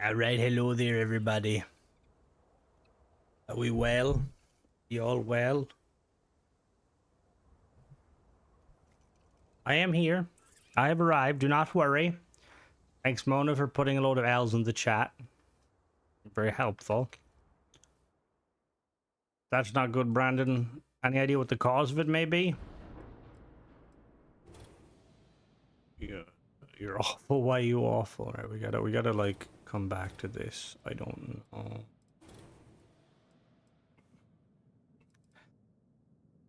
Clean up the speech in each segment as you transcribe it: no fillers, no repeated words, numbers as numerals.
Alright, hello there everybody. Are we well? You all well? I am here. I have arrived, do not worry. Thanks Mona for putting a load of L's in the chat. Very helpful. That's not good, Brandon. Any idea what the cause of it may be? Yeah, you're awful. Why are you awful? Right, we gotta like come back to this. I don't know.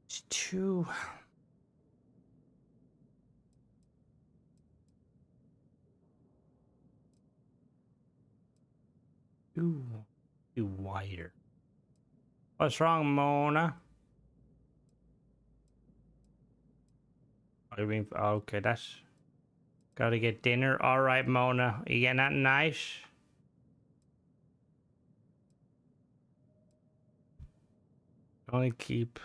It's too wider. What's wrong, Mona? I mean, okay, that's gotta get dinner. All right, Mona, you getting that nice? Only keep.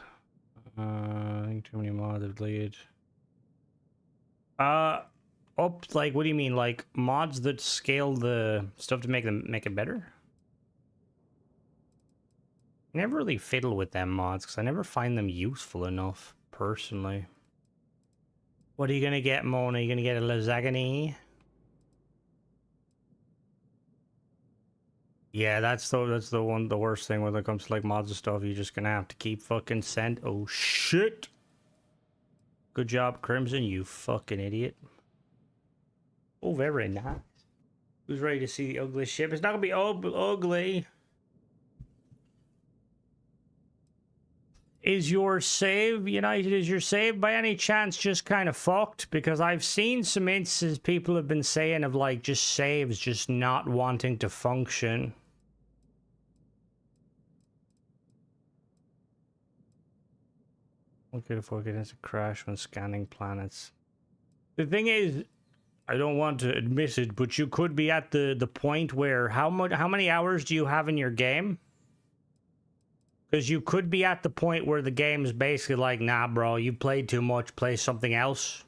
I think too many mods have deleted. Up, like, what do you mean? Like mods that scale the stuff to make it better? I never really fiddle with them mods because I never find them useful enough personally. What are you gonna get, Mona? Are you gonna get a lasagna? Yeah, that's the worst thing when it comes to like mods and stuff. You're just gonna have to keep fucking send. Oh shit! Good job, Crimson. You fucking idiot. Oh, very nice. Who's ready to see the ugly ship? It's not gonna be ugly. Is your save, United, is your save by any chance just kind of fucked? Because I've seen some instances people have been saying of like just saves just not wanting to function. Okay, the fuck it has a crash when scanning planets. The thing is, I don't want to admit it, but you could be at the point where how many hours do you have in your game? Because you could be at the point where the game is basically like, nah, bro, you played too much, play something else.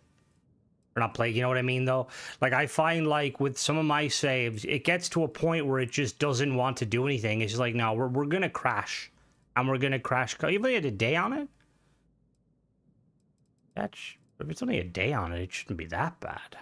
Or not play, you know what I mean, though? Like, I find, like, with some of my saves, it gets to a point where it just doesn't want to do anything. It's just like, no, we're going to crash. And we're going to crash. You only had a day on it? If it's only a day on it, it shouldn't be that bad.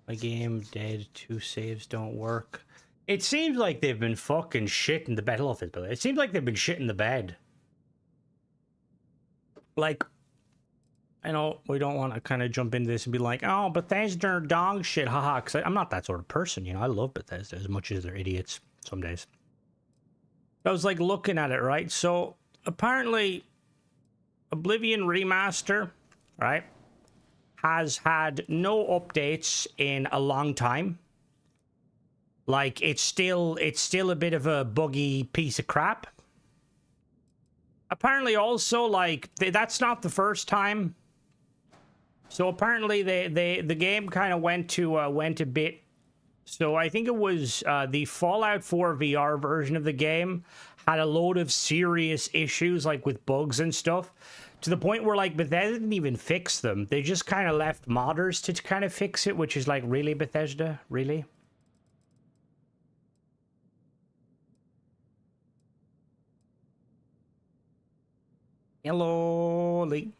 My game dead, 2 saves don't work. It seems like they've been fucking shit in the bed. It seems like they've been shit in the bed. Like, I know we don't want to kind of jump into this and be like, oh, Bethesda are dog shit, haha, because I'm not that sort of person, you know. I love Bethesda as much as they're idiots some days. I was like looking at it, right? So apparently Oblivion Remaster, right, has had no updates in a long time. Like, it's still a bit of a buggy piece of crap. Apparently also, like, that's not the first time. So apparently the game kind of went a bit. So I think it was the Fallout 4 VR version of the game had a load of serious issues, like with bugs and stuff, to the point where like Bethesda didn't even fix them. They just kind of left modders to kind of fix it, which is like, really, Bethesda, really? Hello, Lee.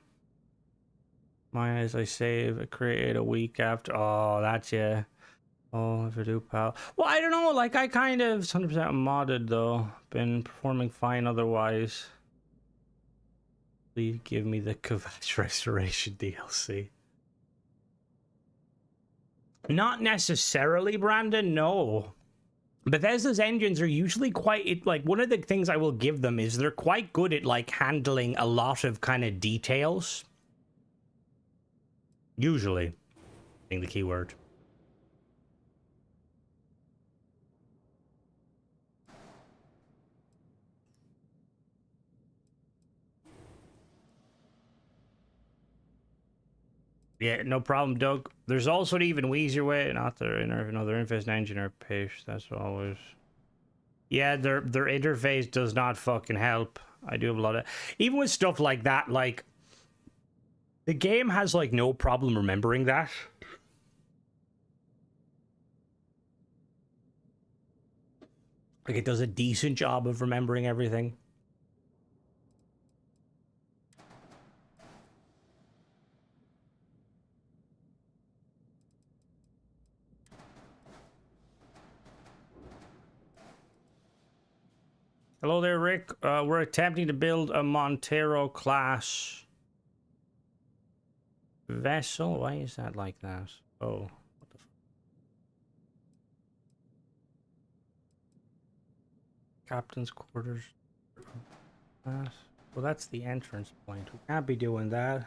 My as I save, I created a week after. Oh, that's yeah. Oh, if I do, pal. Well, I don't know. Like, I kind of 100% modded though. Been performing fine otherwise. Please give me the Corvette Restoration DLC. Not necessarily, Brandon. No. Bethesda's engines are usually quite, like, one of the things I will give them is they're quite good at, like, handling a lot of kind of details. Usually. Being the key word. Yeah, no problem, Doug. There's also an even easier way, not the another Infest engine or Pish. That's always. Yeah, their interface does not fucking help. I do have a lot of... Even with stuff like that, like... The game has, like, no problem remembering that. Like, it does a decent job of remembering everything. Hello there, Rick. We're attempting to build a Montero class vessel. Why is that like that? Oh, what the captain's quarters. Well, that's the entrance point. We can't be doing that.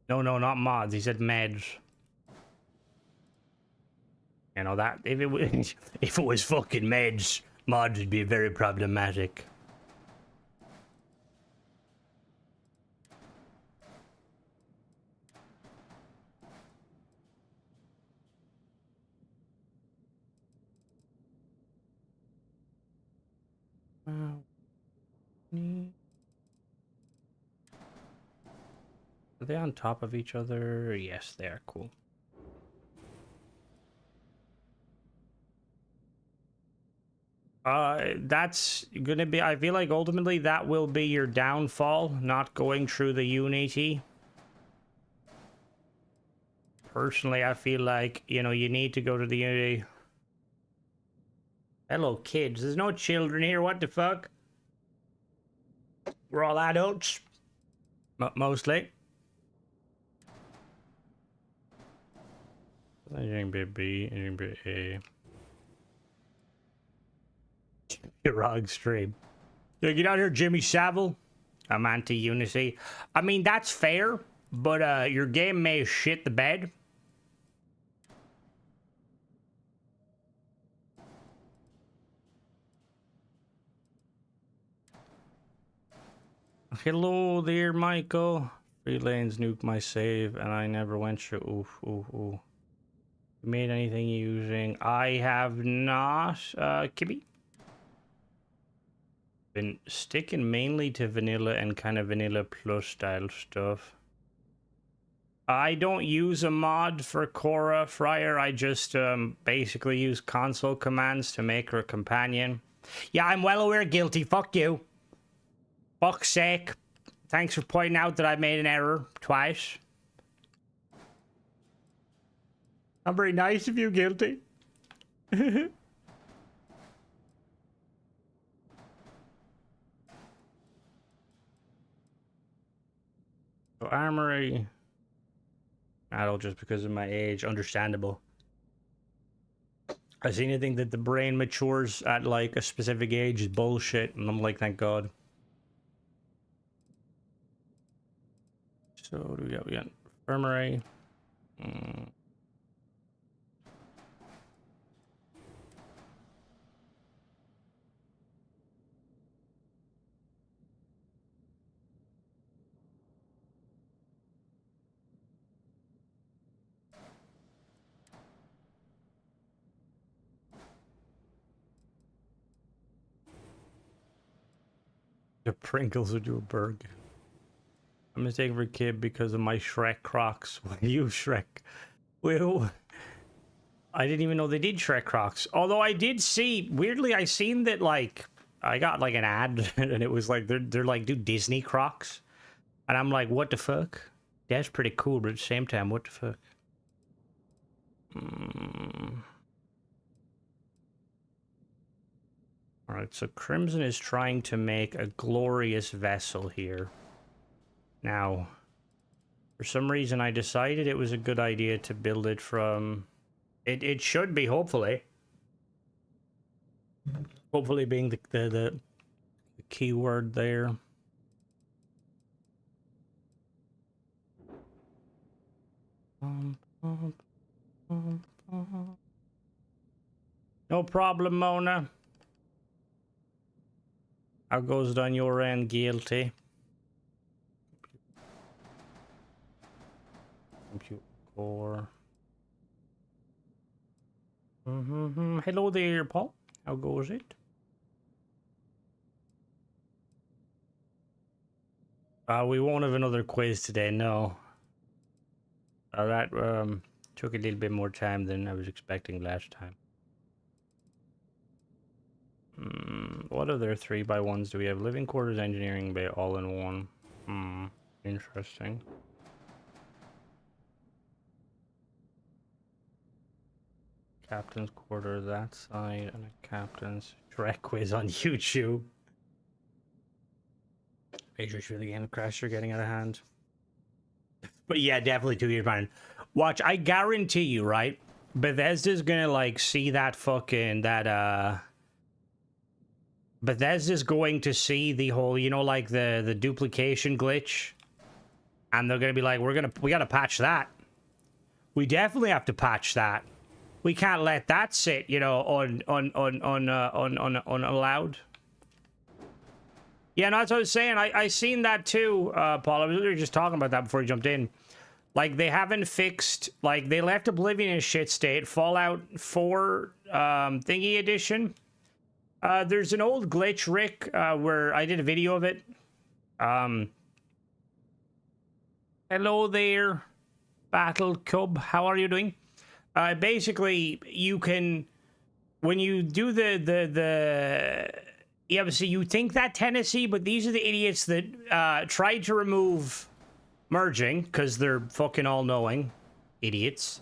No, not mods. He said meds. You know that if it was fucking meds, mods would be very problematic. Are they on top of each other? Yes, they are. Cool. That's gonna be... I feel like ultimately that will be your downfall, not going through the Unity. Personally, I feel like, you know, you need to go to the Unity. Hello, kids. There's no children here. What the fuck? We're all adults. Mostly. A. Your wrong stream. Yeah, get out here, Jimmy Savile. I'm anti-Unity. I mean, that's fair, but your game may shit the bed. Hello there, Michael. Free lanes nuke my save, and I never went through. Oof, ooh, ooh. You made anything using? I have not, Kibby. Been sticking mainly to vanilla and kind of vanilla plus style stuff. I don't use a mod for Cora Fryer. I just basically use console commands to make her a companion. Yeah, I'm well aware, guilty. Fuck you. Fuck's sake. Thanks for pointing out that I made an error twice. I'm very nice of you, guilty. So armory. Adult just because of my age. Understandable. I see anything that the brain matures at like a specific age is bullshit, and I'm like, thank God. So what do we got? We got infirmary. The Pringles would do a burger. I'm mistaken for kid because of my Shrek Crocs. What are you, Shrek? Well, I didn't even know they did Shrek Crocs. Although I did see, weirdly, I seen that, like, I got, like, an ad, and it was like, they're like, do Disney Crocs. And I'm like, what the fuck? That's pretty cool, but at the same time, what the fuck? Alright, so Crimson is trying to make a glorious vessel here. Now, for some reason, I decided it was a good idea to build it from... It should be, hopefully. Hopefully being the key word there. No problem, Mona. How goes it on your end, guilty? Compute core. Hello there, Paul. How goes it? We won't have another quiz today, no. That took a little bit more time than I was expecting last time. What other 3x1s do we have? Living quarters, engineering bay, all in one. Interesting. Captain's quarter that side, and a captain's Shrek quiz on YouTube. Major sure the game crash are getting out of hand. But yeah, definitely 2 years behind. Watch, I guarantee you, right? Bethesda's gonna like see that fucking Bethesda's going to see the whole, you know, like the duplication glitch, and they're gonna be like, we gotta patch that. We definitely have to patch that. We can't let that sit, you know, unallowed. Yeah, no, that's what I was saying. I seen that too, Paul. I was literally just talking about that before you jumped in. Like, they haven't fixed, like, they left Oblivion in shit state. Fallout 4 thingy edition. There's an old glitch, Rick, where I did a video of it. Hello there, Battle Cub. How are you doing? Basically, you can, when you do yeah, but see, you think that Tennessee, but these are the idiots that tried to remove merging because they're fucking all-knowing idiots,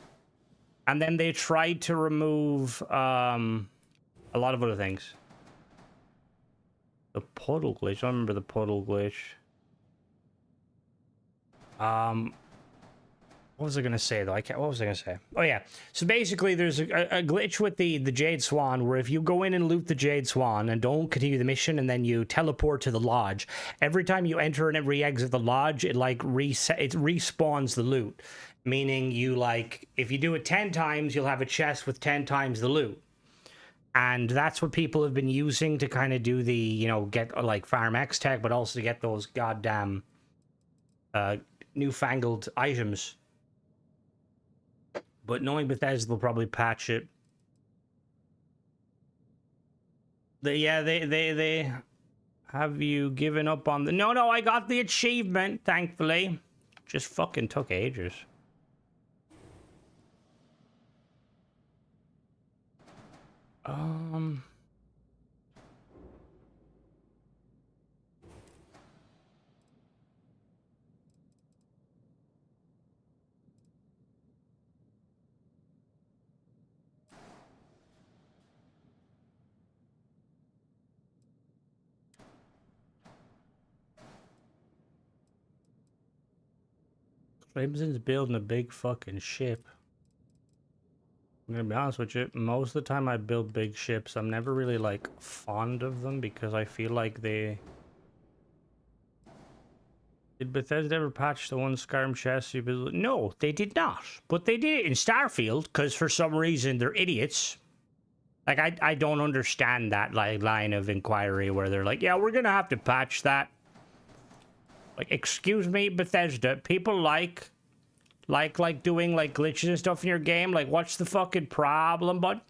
and then they tried to remove a lot of other things. The puddle glitch. I remember the puddle glitch. What was I gonna say though? What was I gonna say? Oh yeah. So basically, there's a glitch with the Jade Swan where if you go in and loot the Jade Swan and don't continue the mission and then you teleport to the lodge, every time you enter and re-exit the lodge, it like respawns the loot. Meaning you like, if you do it 10 times, you'll have a chest with 10 times the loot. And that's what people have been using to kind of do the, you know, get like farm X tech, but also to get those goddamn newfangled items. But knowing Bethesda, they'll probably patch it. They have you given up on the... No, I got the achievement, thankfully. Just fucking took ages. Clemson's building a big fucking ship. I'm gonna be honest with you, most of the time I build big ships, I'm never really like fond of them because I feel like they... Did Bethesda ever patch the one Skyrim chassis? No, they did not. But they did it in Starfield because for some reason they're idiots. Like, I don't understand that like line of inquiry where they're like, yeah, we're gonna have to patch that. Like, excuse me, Bethesda, people like doing like glitches and stuff in your game. Like, what's the fucking problem, bud?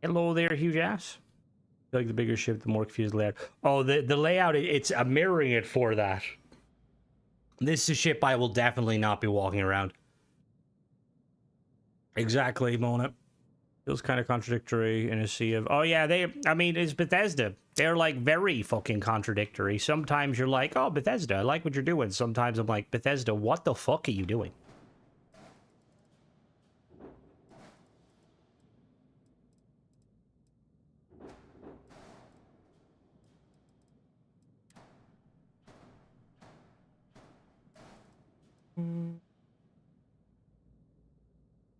Hello there, huge ass. I feel like the bigger ship, the more confused layout. Oh, the layout, it's mirroring it for that. This is a ship I will definitely not be walking around. Exactly, Mona. Feels kind of contradictory in a sea of... Oh, yeah, I mean, it's Bethesda. They're, like, very fucking contradictory. Sometimes you're like, oh, Bethesda, I like what you're doing. Sometimes I'm like, Bethesda, what the fuck are you doing?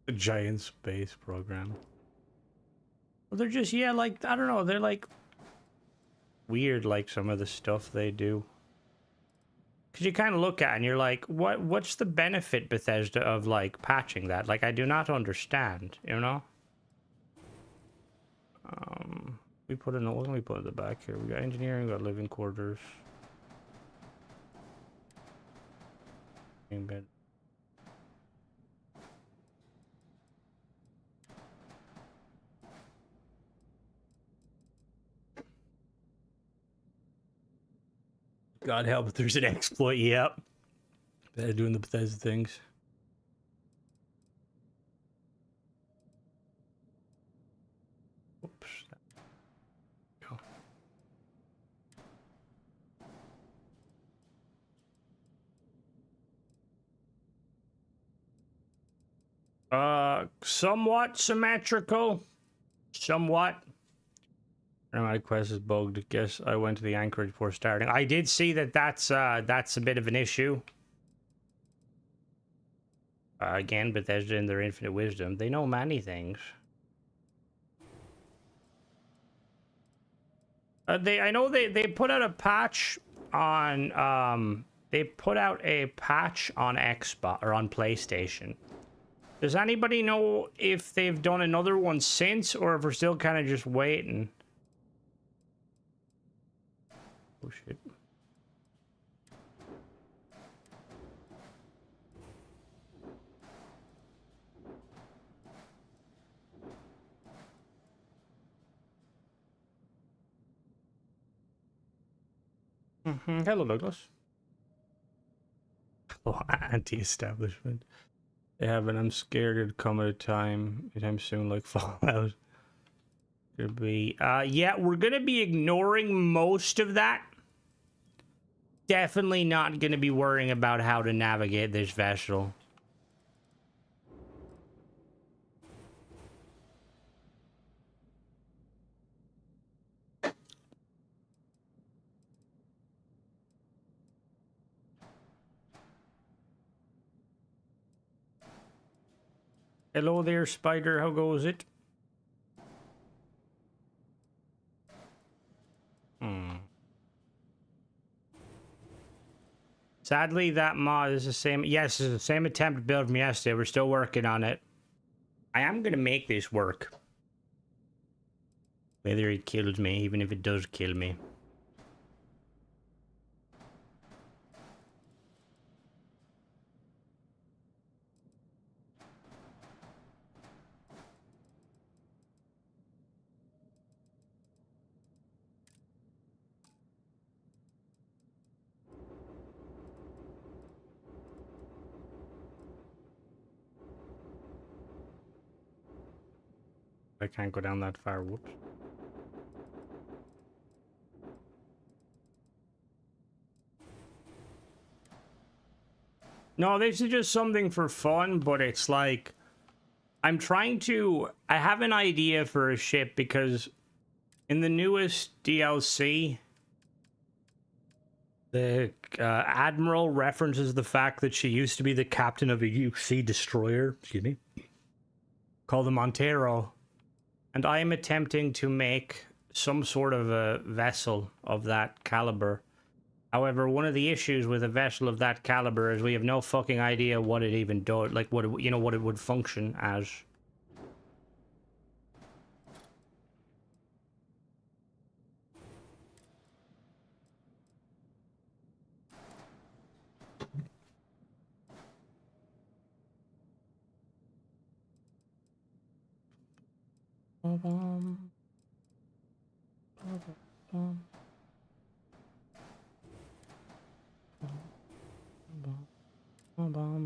A giant space program. Well, they're just, yeah, like, I don't know, they're like weird, like some of the stuff they do. Because you kind of look at it and you're like, what's the benefit, Bethesda, of like patching that? Like, I do not understand, you know? What can we put in the back here? We got engineering, we got living quarters. But God help if there's an exploit. Yep. They're doing the Bethesda things. Oops. Somewhat symmetrical. Somewhat. My quest is bugged. Guess I went to the anchorage before starting. I did see that that's a bit of an issue. Again, Bethesda in their infinite wisdom, they know many things. I know they put out a patch on they put out a patch on Xbox or on PlayStation. Does anybody know if they've done another one since, or if we're still kind of just waiting? Oh shit. Hello, Douglas. Oh, anti-establishment. They have an I'm scared it'll come at a time soon, like Fallout. Could be. Yeah, we're gonna be ignoring most of that. Definitely not gonna be worrying about how to navigate this vessel. Hello there, Spider. How goes it? Sadly, that mod is the same. Yes, it's the same attempt build from yesterday. We're still working on it. I am gonna make this work. Whether it kills me, even if it does kill me. I can't go down that far. Whoops. No, this is just something for fun, but it's like I have an idea for a ship because in the newest DLC, the Admiral references the fact that she used to be the captain of a UC destroyer, excuse me, called the Montero. And I am attempting to make some sort of a vessel of that caliber. However, one of the issues with a vessel of that caliber is we have no fucking idea what it even does, like what it, what it would function as.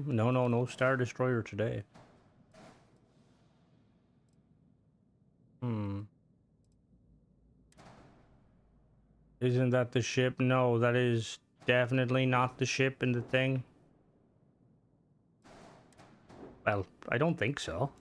No Star Destroyer today. Isn't that the ship? No, that is definitely not the ship in the thing. Well, I don't think so.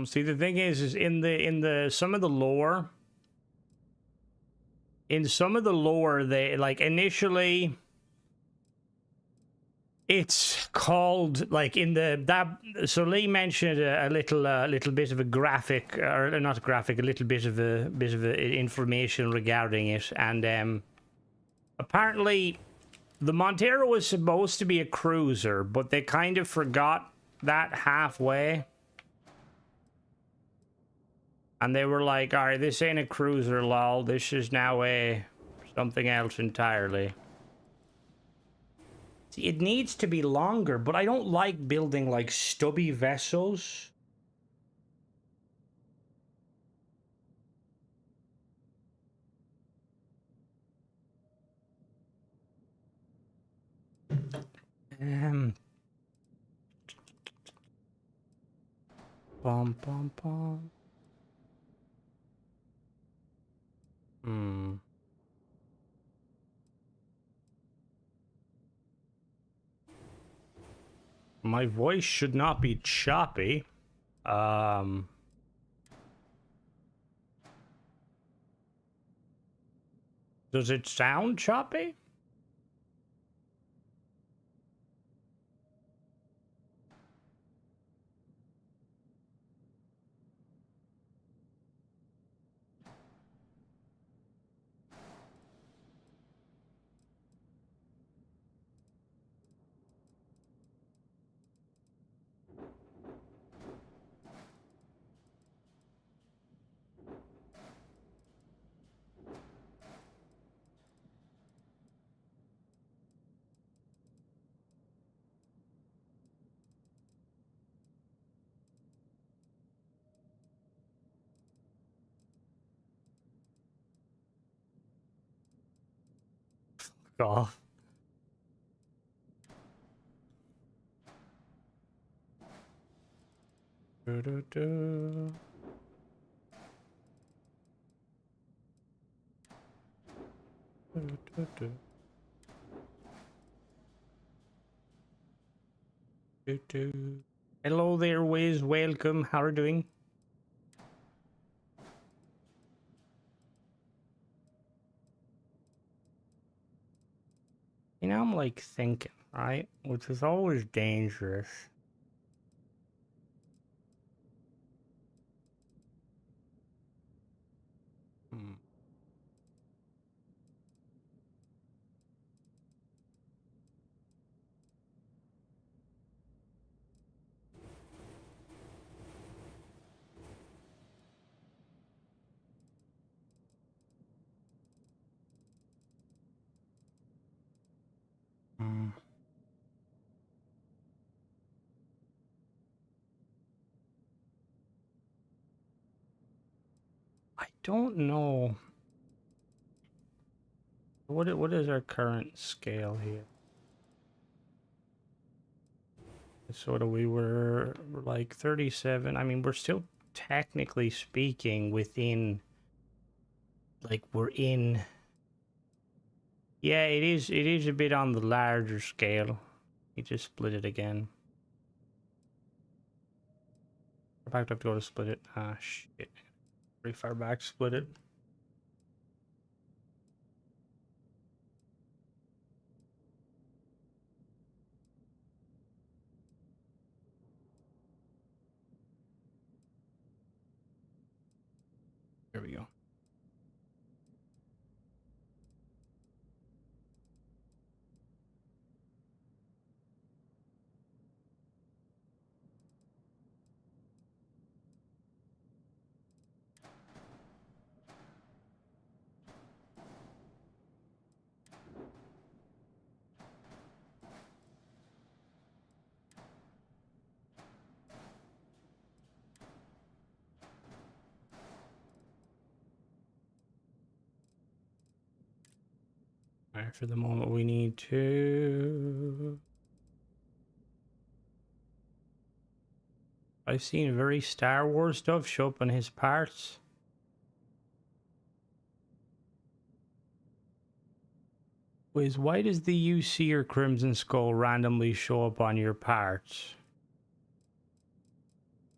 See, the thing is in the some of the lore, they like initially it's called like in that. So Lee mentioned a little bit of a graphic, or not a graphic, a little bit of information regarding it, and Apparently, the Montero was supposed to be a cruiser, but they kind of forgot that halfway. And they were like, alright, this ain't a cruiser, lol. This is now a something else entirely. See, it needs to be longer, but I don't like building, like, stubby vessels. Bum, bum, bum. My voice should not be choppy. Does it sound choppy? God. Hello there, Wiz. Welcome. How are you doing? You know, I'm like thinking, right? Which is always dangerous. I don't know. What is our current scale here? Sort of, we were like 37. I mean, we're still technically speaking within, like, we're in. Yeah, it is a bit on the larger scale. You just split it again. In fact, I have to go to split it. Ah, shit. Pretty far back to split it. There we go. All right, for the moment, we need to. I've seen very Star Wars stuff show up on his parts. Wiz, why does the UC or Crimson Skull randomly show up on your parts?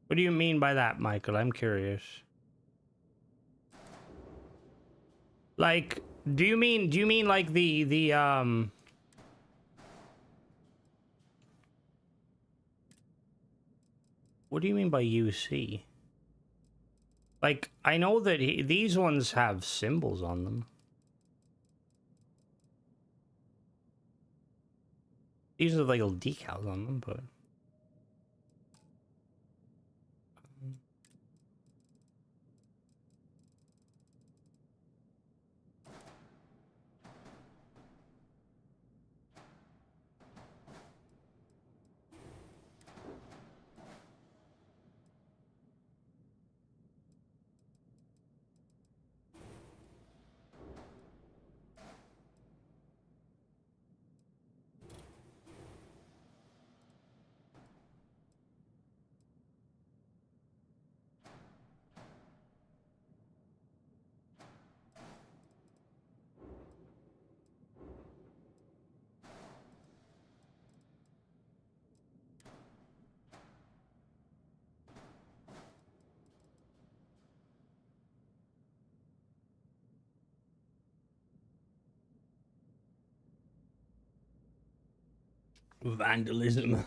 What do you mean by that, Michael? I'm curious. Like, do you mean like the what do you mean by UC? Like, I know that these ones have symbols on them. These are like little decals on them, but vandalism.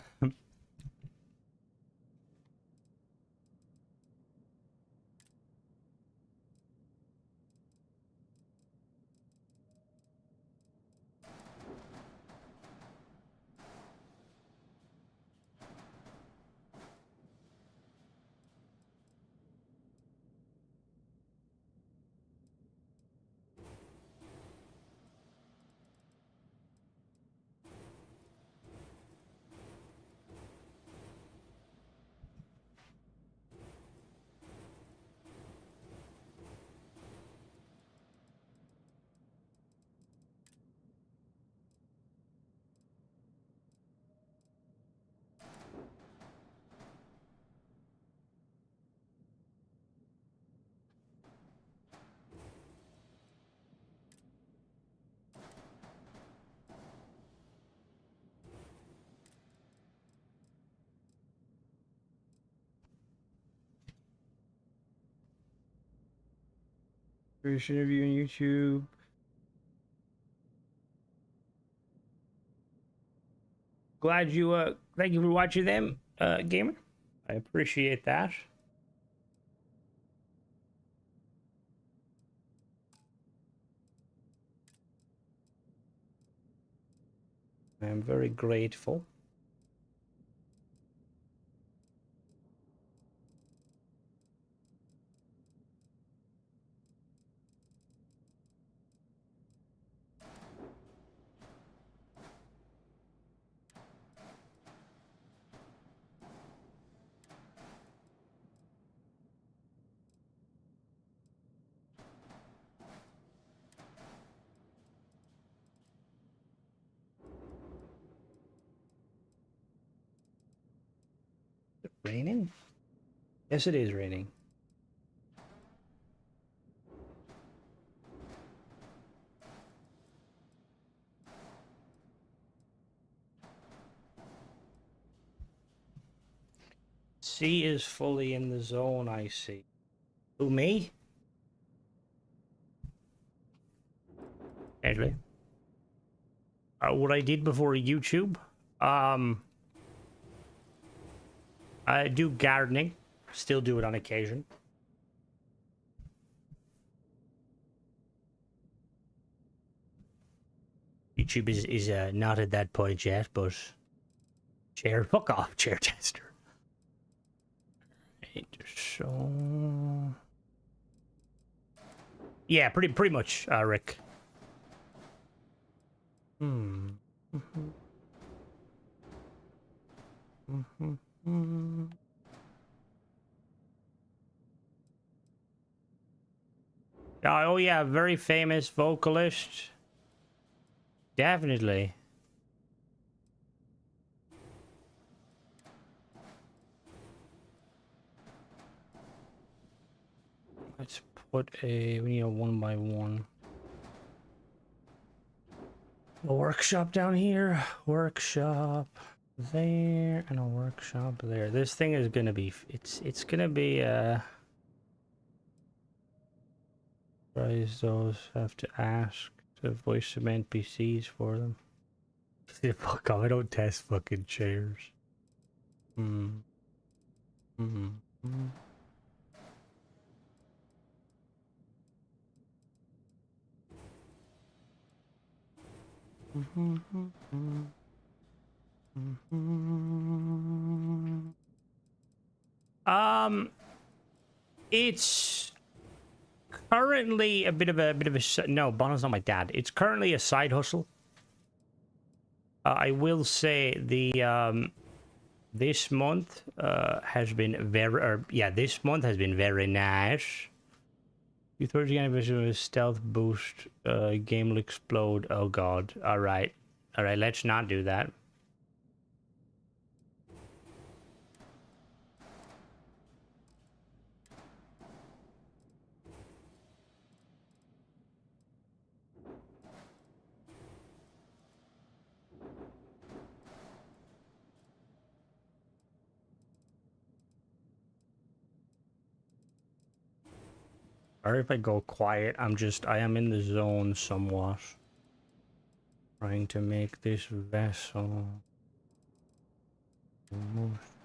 First interview on YouTube. Glad you thank you for watching them, gamer. I appreciate that. I'm very grateful. Is it raining? Yes, it is raining. C is fully in the zone, I see. Who, me? Actually. What I did before YouTube? I do gardening. Still do it on occasion. YouTube is not at that point yet, but fuck off, chair tester. Right, so yeah, pretty much, Rick. Hmm. Oh yeah, very famous vocalist. Definitely. Let's put we need a 1x1. A workshop down here. Workshop there and a workshop there. This thing is gonna be it's gonna be those have to ask to voice some NPCs for them. Fuck off, I don't test fucking chairs. Hmm. It's currently a bit of a no, Bono's not my dad. It's currently a side hustle. I will say the this month has been this month has been very nice. You throw the anniversary with a stealth boost, game will explode. Oh god. Alright, let's not do that. Or if I go quiet, I am in the zone somewhat. Trying to make this vessel.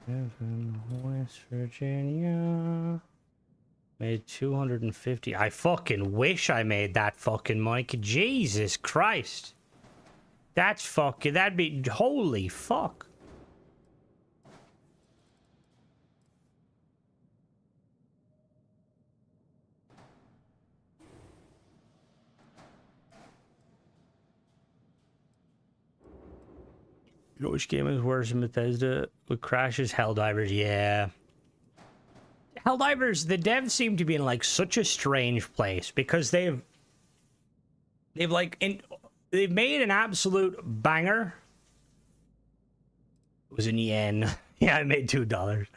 West Virginia. Made 250. I fucking wish I made that fucking money. Jesus Christ. That's fucking, that'd be, holy fuck. You know which game is worse than Bethesda? With crashes, Helldivers, yeah. Helldivers, the devs seem to be in like such a strange place because they've made an absolute banger. It was in yen. Yeah, I made $2.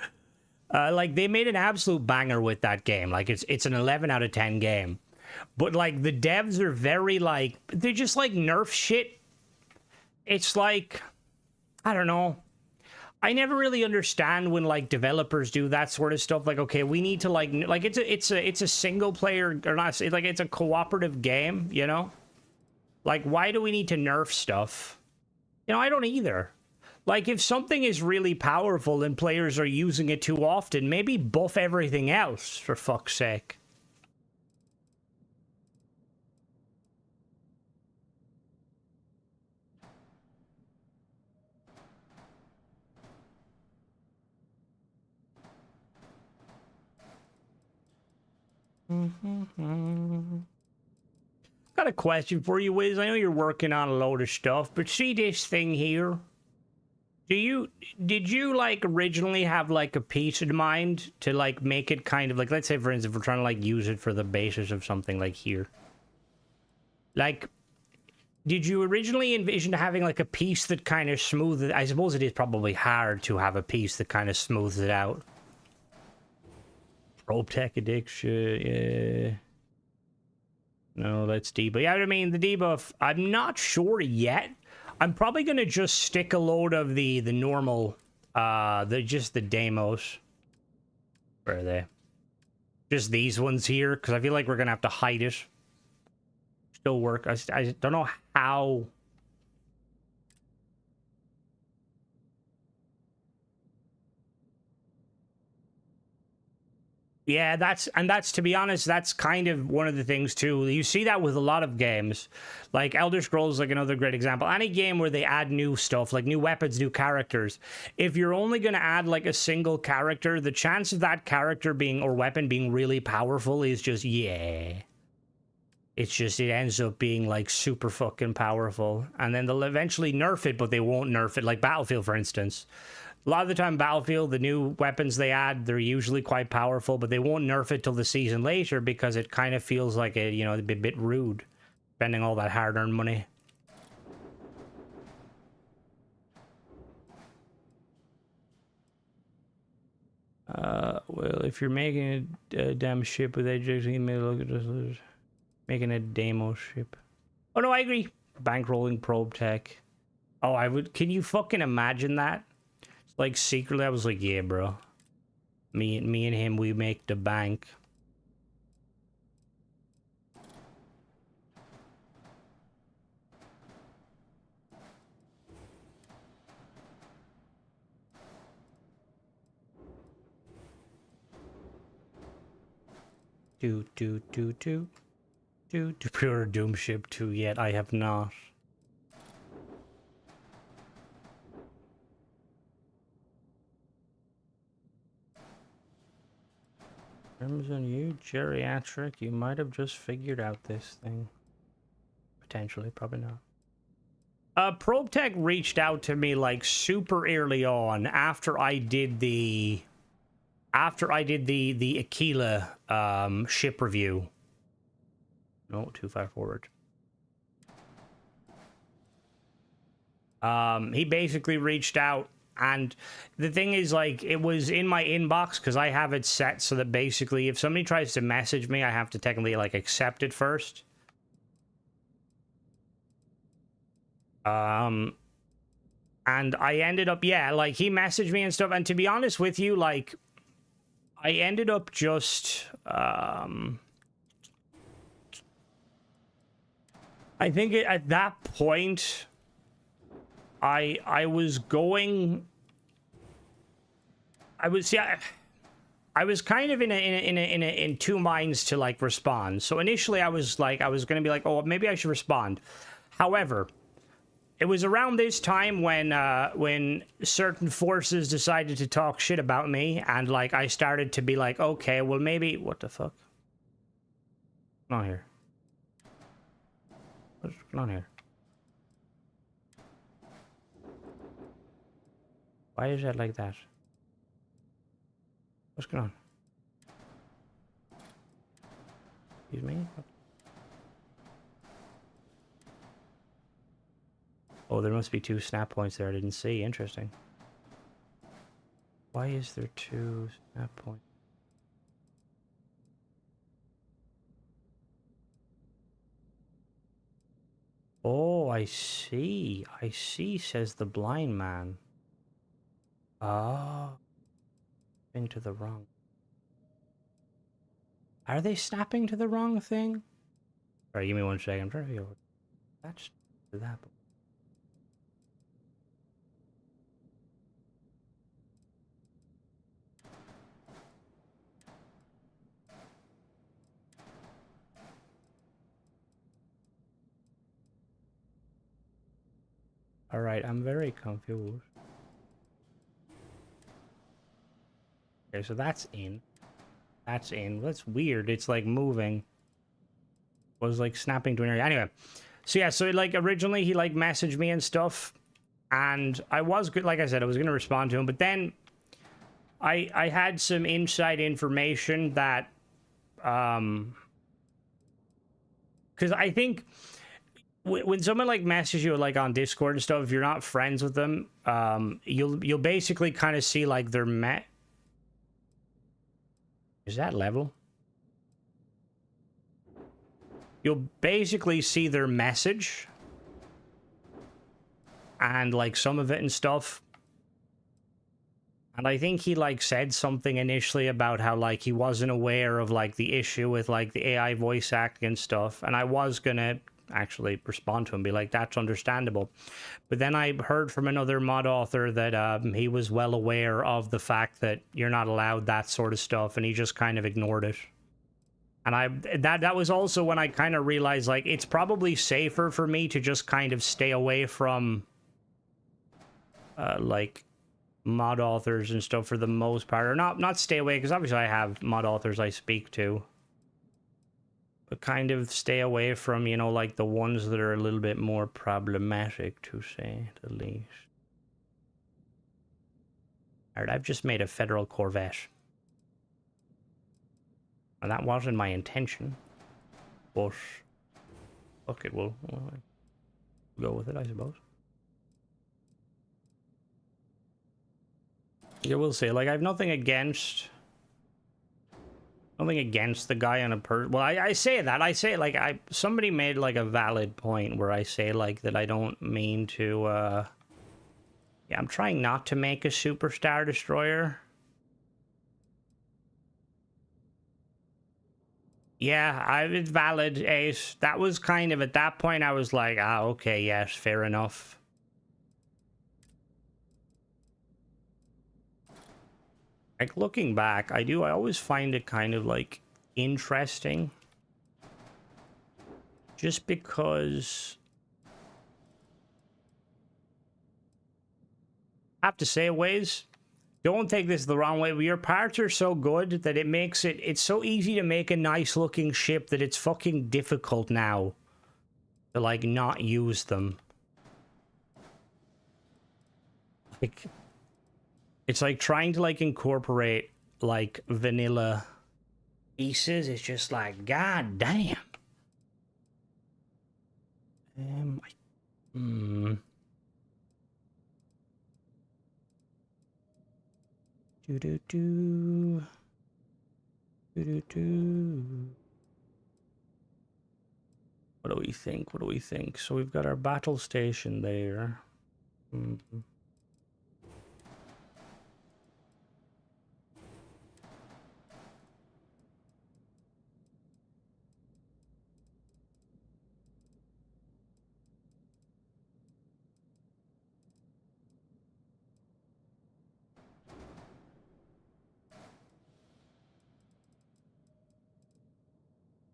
Like they made an absolute banger with that game. Like it's an 11 out of 10 game. But like the devs are very like, they're just like nerf shit. It's like, I don't know. I never really understand when like developers do that sort of stuff. Like, okay, we need to like it's a single player or not, like it's a cooperative game, you know? Like, why do we need to nerf stuff? You know, I don't either. Like, if something is really powerful and players are using it too often, maybe buff everything else, for fuck's sake. Got a question for you, Wiz. I know you're working on a load of stuff, but see this thing here? Did you like originally have like a piece in mind to like make it kind of like, let's say for instance, if we're trying to like use it for the basis of something like here. Like, did you originally envision having like a piece that kind of smooths it? I suppose it is probably hard to have a piece that kind of smooths it out. Probe tech addiction, yeah. No, that's debuff. Yeah, I mean, the debuff, I'm not sure yet. I'm probably going to just stick a load of the normal, just the demos. Where are they? Just these ones here, because I feel like we're going to have to hide it. Still work. I don't know how... Yeah, that's to be honest, that's kind of one of the things too. You see that with a lot of games. Like Elder Scrolls is like another great example. Any game where they add new stuff, like new weapons, new characters. If you're only going to add like a single character, the chance of that character being or weapon being really powerful is just, yeah. It's just, it ends up being like super fucking powerful. And then they'll eventually nerf it, but they won't nerf it. Like Battlefield, for instance. A lot of the time, Battlefield, the new weapons they add, they're usually quite powerful, but they won't nerf it till the season later because it kind of feels like a, you know, a bit rude, spending all that hard-earned money. Well, if you're making a damn ship with Ajax, you may look at this, making a demo ship. Oh no, I agree. Bankrolling probe tech. Oh, I would. Can you fucking imagine that? Like, secretly, I was like, yeah, bro. Me and him, we make the bank. Do pre-order Doom Ship 2 yet? I have not. Crimson, you geriatric, you might have just figured out this thing. Potentially, probably not. Probe Tech reached out to me like super early on after I did the Aquila ship review. No, too far forward. He basically reached out, and the thing is, like, it was in my inbox because I have it set so that basically if somebody tries to message me, I have to technically like accept it first. And I ended up, yeah, like he messaged me and stuff, and to be honest with you, like I ended up just I think at that point I was going, I was, yeah, I was kind of in two minds to like respond. So initially I was gonna be like, oh, maybe I should respond. However, it was around this time when certain forces decided to talk shit about me, and like I started to be like, okay, well maybe, what the fuck? What's going on here? What's going on here? Why is that like that? What's going on? Excuse me? Oh, there must be two snap points there I didn't see. Interesting. Why is there two snap points? Oh, I see. I see, says the blind man. Oh. Into the wrong. Are they snapping to the wrong thing? Alright, give me 1 second. I'm trying to figure out. That's that. Alright, I'm very confused. Okay, so that's in. That's in. That's weird. It's like moving. Was like snapping to an area. Anyway. So yeah, so like originally he like messaged me and stuff. And I was good, like I said, I was gonna respond to him, but then I had some inside information that because I think when someone like messages you like on Discord and stuff, if you're not friends with them, you'll basically kind of see like their is that level? You'll basically see their message and like some of it and stuff. And I think he like said something initially about how like he wasn't aware of like the issue with like the AI voice acting and stuff. And I was gonna actually respond to him, be like, that's understandable. But then I heard from another mod author that he was well aware of the fact that you're not allowed that sort of stuff, and he just kind of ignored it. And that was also when I kind of realized like it's probably safer for me to just kind of stay away from like mod authors and stuff for the most part, or not stay away, because obviously I have mod authors I speak to, but kind of stay away from, you know, like the ones that are a little bit more problematic, to say the least. All right, I've just made a federal Corvette. And that wasn't my intention, but fuck it, we'll go with it, I suppose. Yeah, we'll see. Like, I have nothing against the guy on a well, I say that. I say, like, somebody made, like, a valid point where I say, like, that I don't mean to, yeah, I'm trying not to make a superstar destroyer. Yeah, it's valid, Ace. That was kind of, at that point, I was like, ah, okay, yes, fair enough. Like, looking back, I always find it kind of, like, interesting. Just because I have to say, Waze, don't take this the wrong way, but your parts are so good that it makes it's so easy to make a nice looking ship that it's fucking difficult now to like not use them. Like, it's like trying to like incorporate like vanilla pieces. It's just like, god damn. Do. What do we think? What do we think? So we've got our battle station there.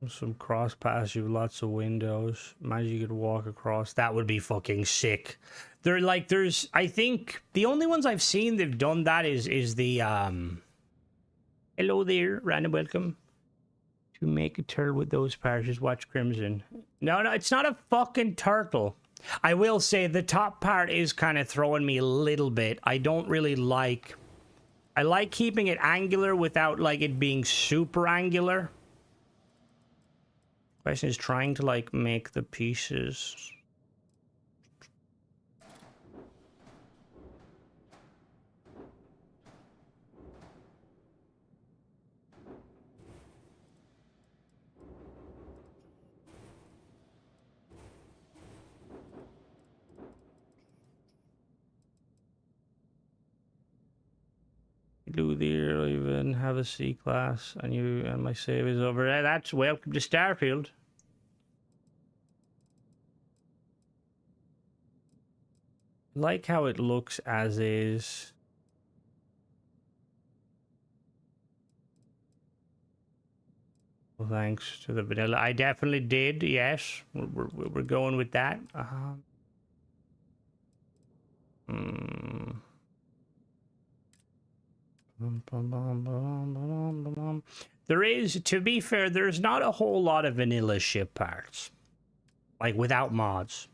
Some cross paths, you have lots of windows. Imagine you could walk across. That would be fucking sick. They're like, I think the only ones I've seen that've done that is the hello there, random welcome. To make a turtle with those parts, just watch Crimson. No, it's not a fucking turtle. I will say the top part is kind of throwing me a little bit. I don't really like. I like keeping it angular without like it being super angular. Question is trying to like make the pieces. Do there, even have a C class, and my save is over. That's welcome to Starfield. Like how it looks as is. Well, thanks to the vanilla. I definitely did. Yes, we're going with that. There is, to be fair, there's not a whole lot of vanilla ship parts, like without mods.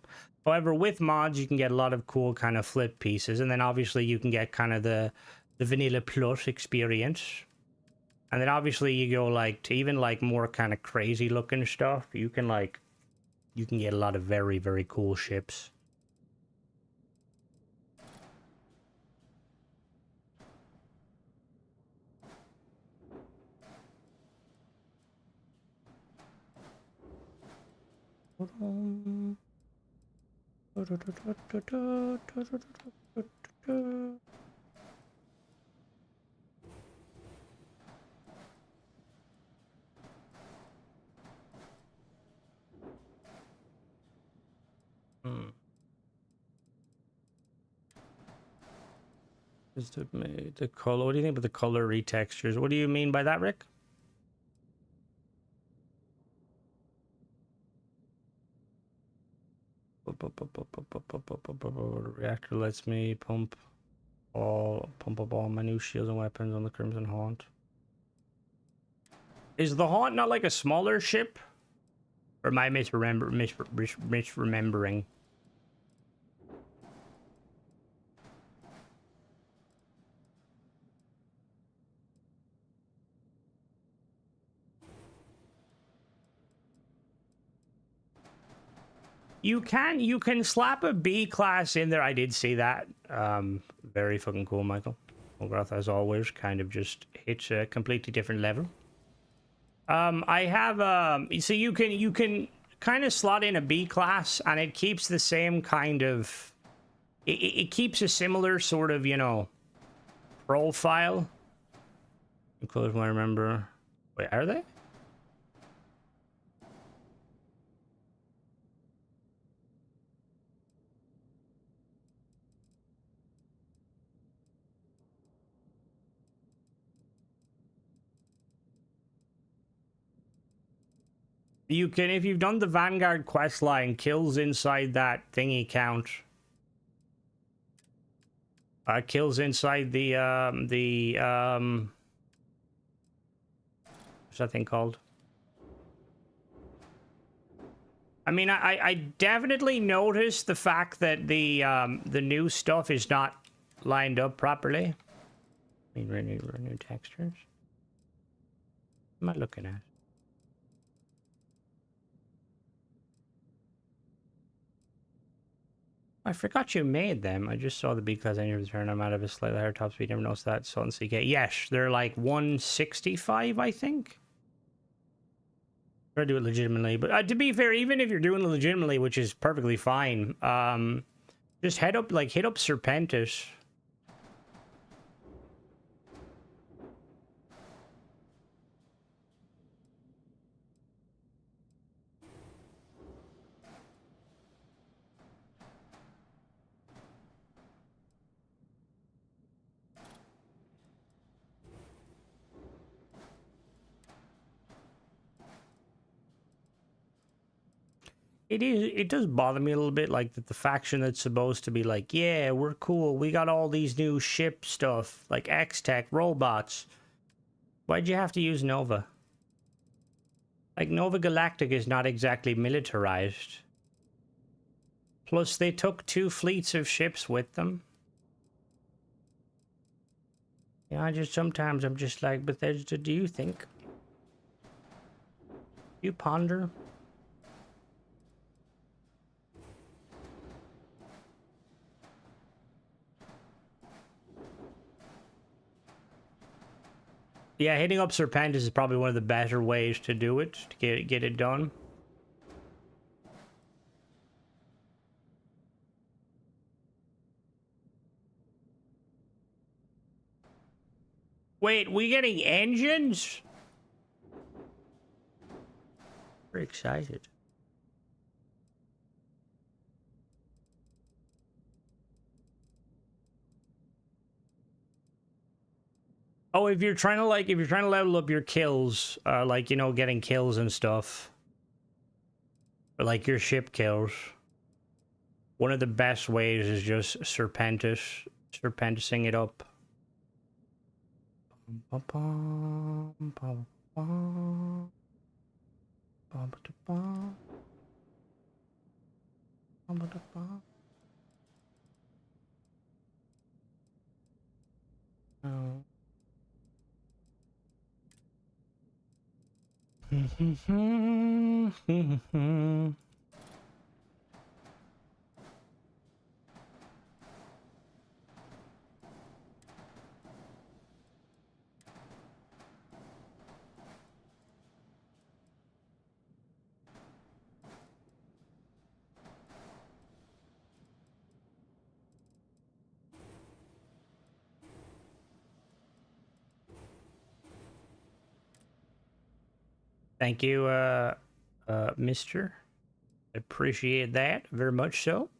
However, with mods, you can get a lot of cool kind of flip pieces, and then obviously you can get kind of the vanilla plus experience. And then obviously you go like to even like more kind of crazy looking stuff. You can get a lot of very, very cool ships. Is the color? What do you think about the color retextures? What do you mean by that, Rick? Reactor lets me pump up all my new shields and weapons on the Crimson Haunt. Is the Haunt not like a smaller ship? Or am I misremembering? You can slap a B class in there. I did see that. Very fucking cool, Michael. Ograth, as always, kind of just hits a completely different level. I have so you can kind of slot in a B class, and it keeps the same kind of. It keeps a similar sort of, you know, profile. Close when I remember. Wait, are they? You can, if you've done the Vanguard quest line, kills inside that thingy count. Kills inside the what's that thing called? I mean, I definitely noticed the fact that the new stuff is not lined up properly. I mean, renew textures. What am I looking at? I forgot you made them. I just saw the because I need to turn them out of a slightly higher top speed. Never noticed that. Salt and CK. Yes, they're like 165, I think. Try to do it legitimately, but to be fair, even if you're doing it legitimately, which is perfectly fine, just hit up Serpentis. It does bother me a little bit, like that the faction that's supposed to be like, yeah, we're cool, we got all these new ship stuff, like X-Tech, robots. Why'd you have to use Nova? Like, Nova Galactic is not exactly militarized. Plus, they took 2 fleets of ships with them. Yeah, sometimes I'm just like, Bethesda, do you think? You ponder? Yeah, hitting up Serpentis is probably one of the better ways to do it, to get it done. Wait, we getting engines? Very excited. Oh, if you're trying to level up your kills, like, you know, getting kills and stuff, or like your ship kills, one of the best ways is just serpentising it up. Oh. Thank you, Mister. Appreciate that very much so.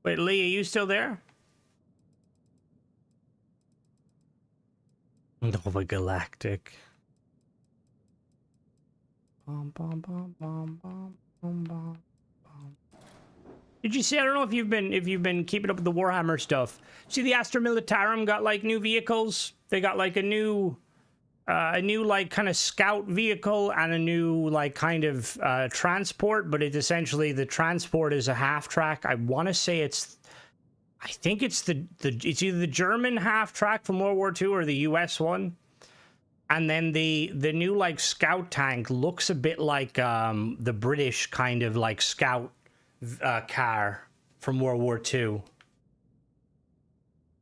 Wait, Lee, are you still there? Nova Galactic. Did you see? I don't know if you've been keeping up with the Warhammer stuff. See, the Astra Militarum got like new vehicles. They got like a new like kind of scout vehicle and a new like kind of transport, but it's essentially the transport is a half track. I want to say I think it's it's either the German half track from World War II or the US one. And then the new like scout tank looks a bit like the British kind of like scout car from World War II.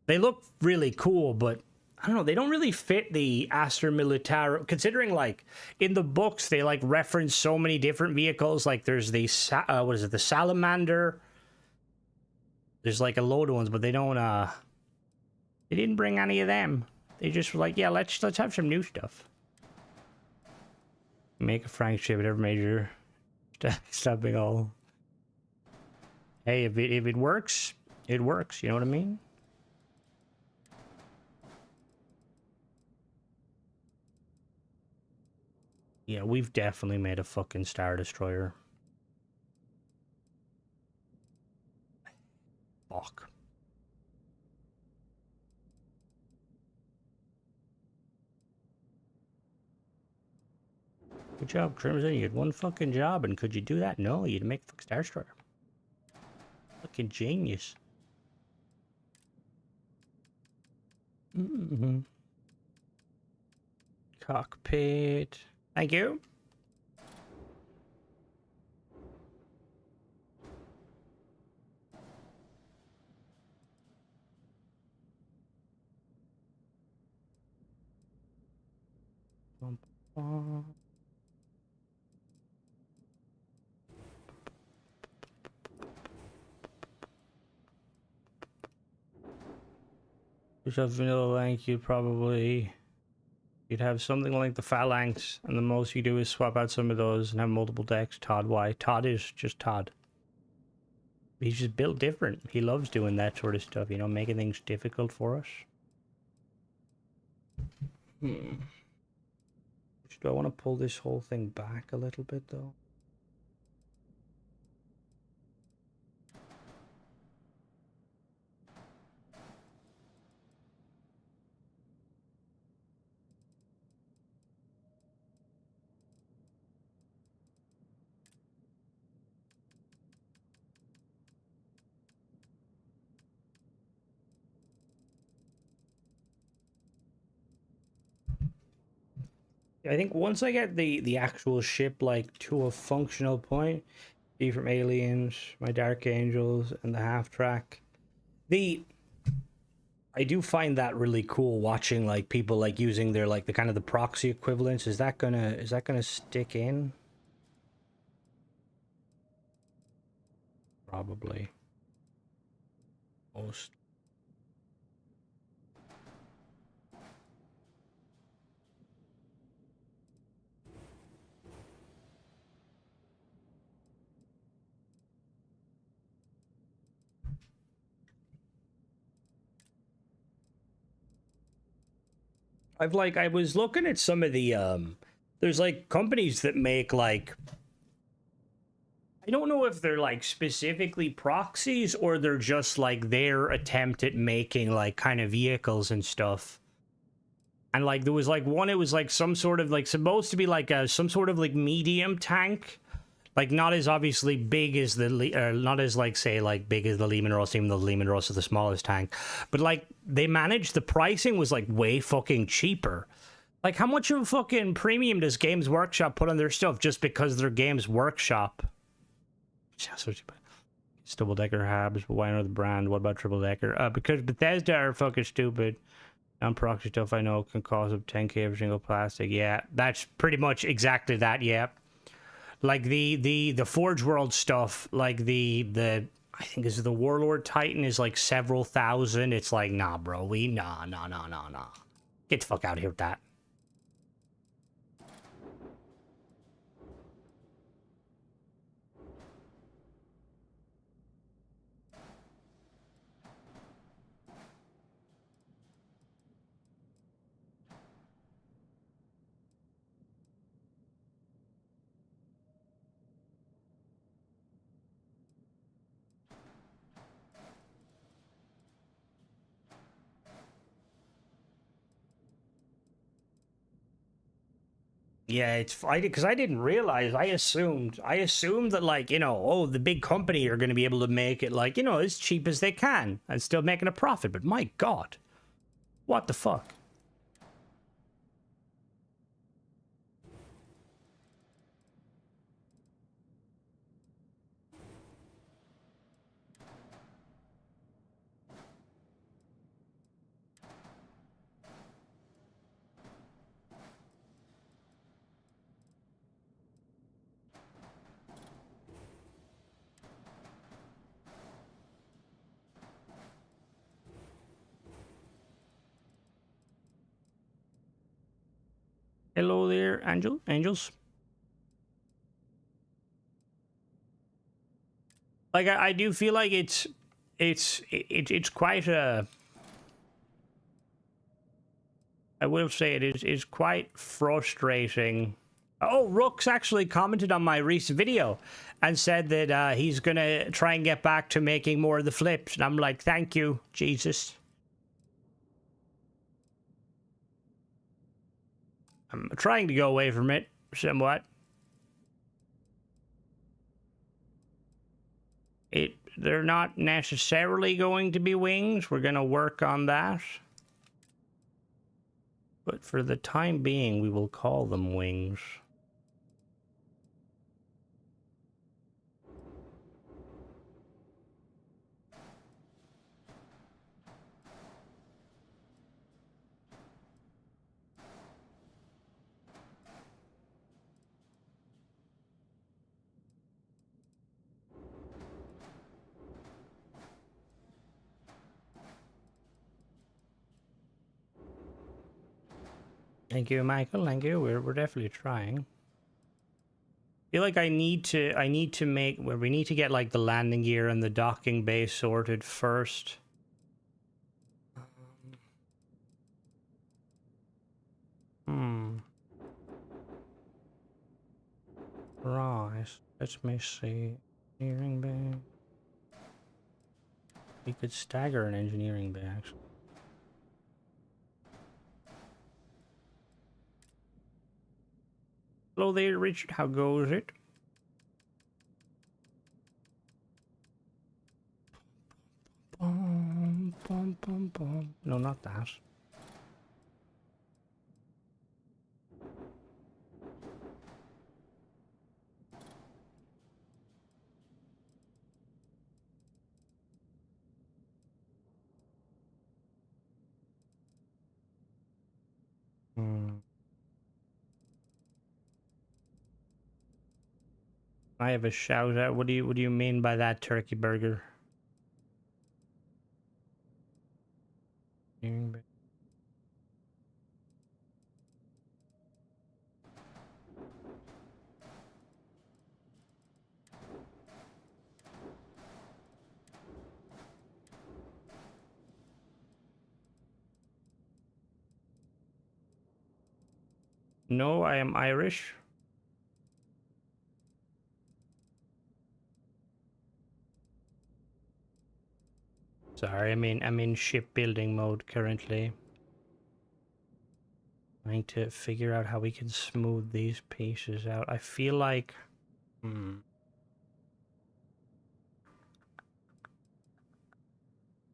They look really cool, but I don't know, they don't really fit the Astra Militarum, considering like in the books they like reference so many different vehicles. Like there's the what is it, the Salamander, there's like a load of ones, but they don't they didn't bring any of them. They just were like, yeah, let's have some new stuff. Make a Frank ship at every major stopping all. Hey, if it works, it works, you know what I mean? Yeah, we've definitely made a fucking Star Destroyer. Fuck. Good job, Crimson. You had one fucking job, and could you do that? No, you'd make fucking Star Destroyer. Fucking genius. Mm-hmm. Cockpit. Thank you. If you have vanilla link, you'd have something like the phalanx, and the most you do is swap out some of those and have multiple decks. Todd, why? Todd is just Todd. He's just built different. He loves doing that sort of stuff, you know, making things difficult for us. Do I want to pull this whole thing back a little bit, though? I think once I get the actual ship like to a functional point, be from Aliens, my Dark Angels, and the half track, I do find that really cool watching like people like using their like the kind of the proxy equivalents. Is that gonna stick in? Probably. Most. I was looking at some of the there's like companies that make like, I don't know if they're like specifically proxies or they're just like their attempt at making like kind of vehicles and stuff. And like there was like one, it was like some sort of like supposed to be like some sort of like medium tank, like not as obviously big as the not as like say like big as the Lehman Ross, even though the Lehman Ross is the smallest tank, but like they managed, the pricing was like way fucking cheaper. Like how much of a fucking premium does Games Workshop put on their stuff just because they're Games Workshop? It's double decker habs, but why not the brand? What about triple decker? Because Bethesda are fucking stupid. Non-proxy stuff I know can cost up 10k every single plastic. Yeah, that's pretty much exactly that. Yeah, like the Forge World stuff, like the I think is the Warlord Titan is like several thousand. It's like, nah, bro, nah. Get the fuck out of here with that. Yeah, it's because I didn't realize. I assumed that like, you know, oh, the big company are going to be able to make it like, you know, as cheap as they can and still making a profit. But my God, what the fuck? Hello there, angels. Like I do feel like it's quite a. I will say it's quite frustrating Oh, Rook's actually commented on my recent video and said that he's gonna try and get back to making more of the flips. And I'm like, thank you, Jesus. I'm trying to go away from it somewhat. They're not necessarily going to be wings. We're gonna work on that. But for the time being, we will call them wings. Thank you, Michael. Thank you. We're definitely trying. I feel like I need to make where we need to get like the landing gear and the docking bay sorted first. Right. Let me see. Engineering bay. We could stagger an engineering bay actually. Hello there, Richard. How goes it? Bum, bum, bum, bum. No, not that. I have a shout out. What do you mean by that, turkey burger? No, I am Irish. Sorry, I'm in shipbuilding mode currently. Trying to figure out how we can smooth these pieces out. I feel like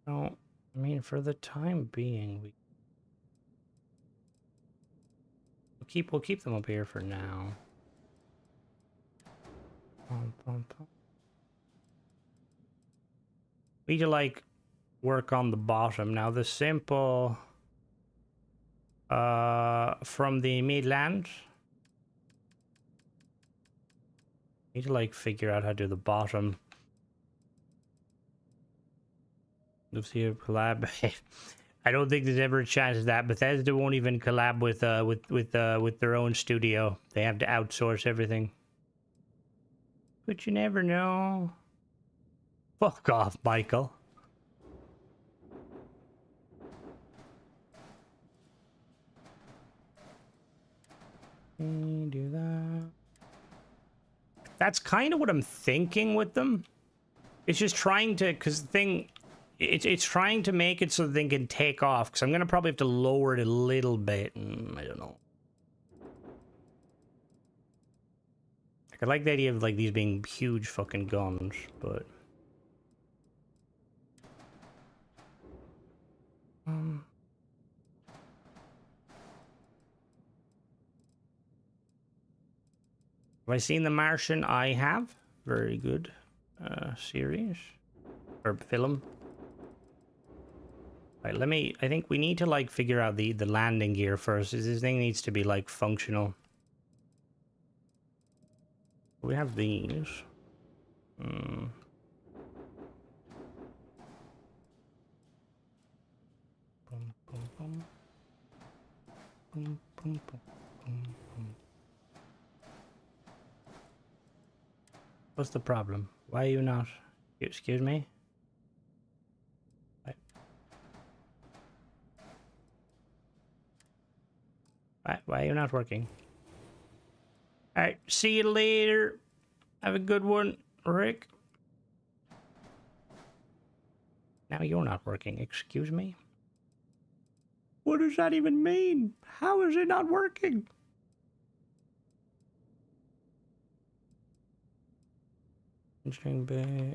No, I mean for the time being we'll keep them up here for now. We need to like work on the bottom now. The simple from the midland. Need to like figure out how to do the bottom. Let's see a collab. I don't think there's ever a chance of that. Bethesda won't even collab with their own studio. They have to outsource everything. But you never know. Fuck off, Michael. Do that. That's kind of what I'm thinking with them. It's just trying to, because the thing, it's trying to make it so the thing can take off. Because I'm gonna probably have to lower it a little bit. I don't know. I like the idea of like these being huge fucking guns, but have I seen The Martian? I have. Very good series or film. Right, I think we need to like figure out the landing gear first. This thing needs to be like functional. We have these. What's the problem? Why are you not? Excuse me? Why are you not working? See you later. Have a good one, Rick. Now you're not working, excuse me? What does that even mean? How is it not working? String bay.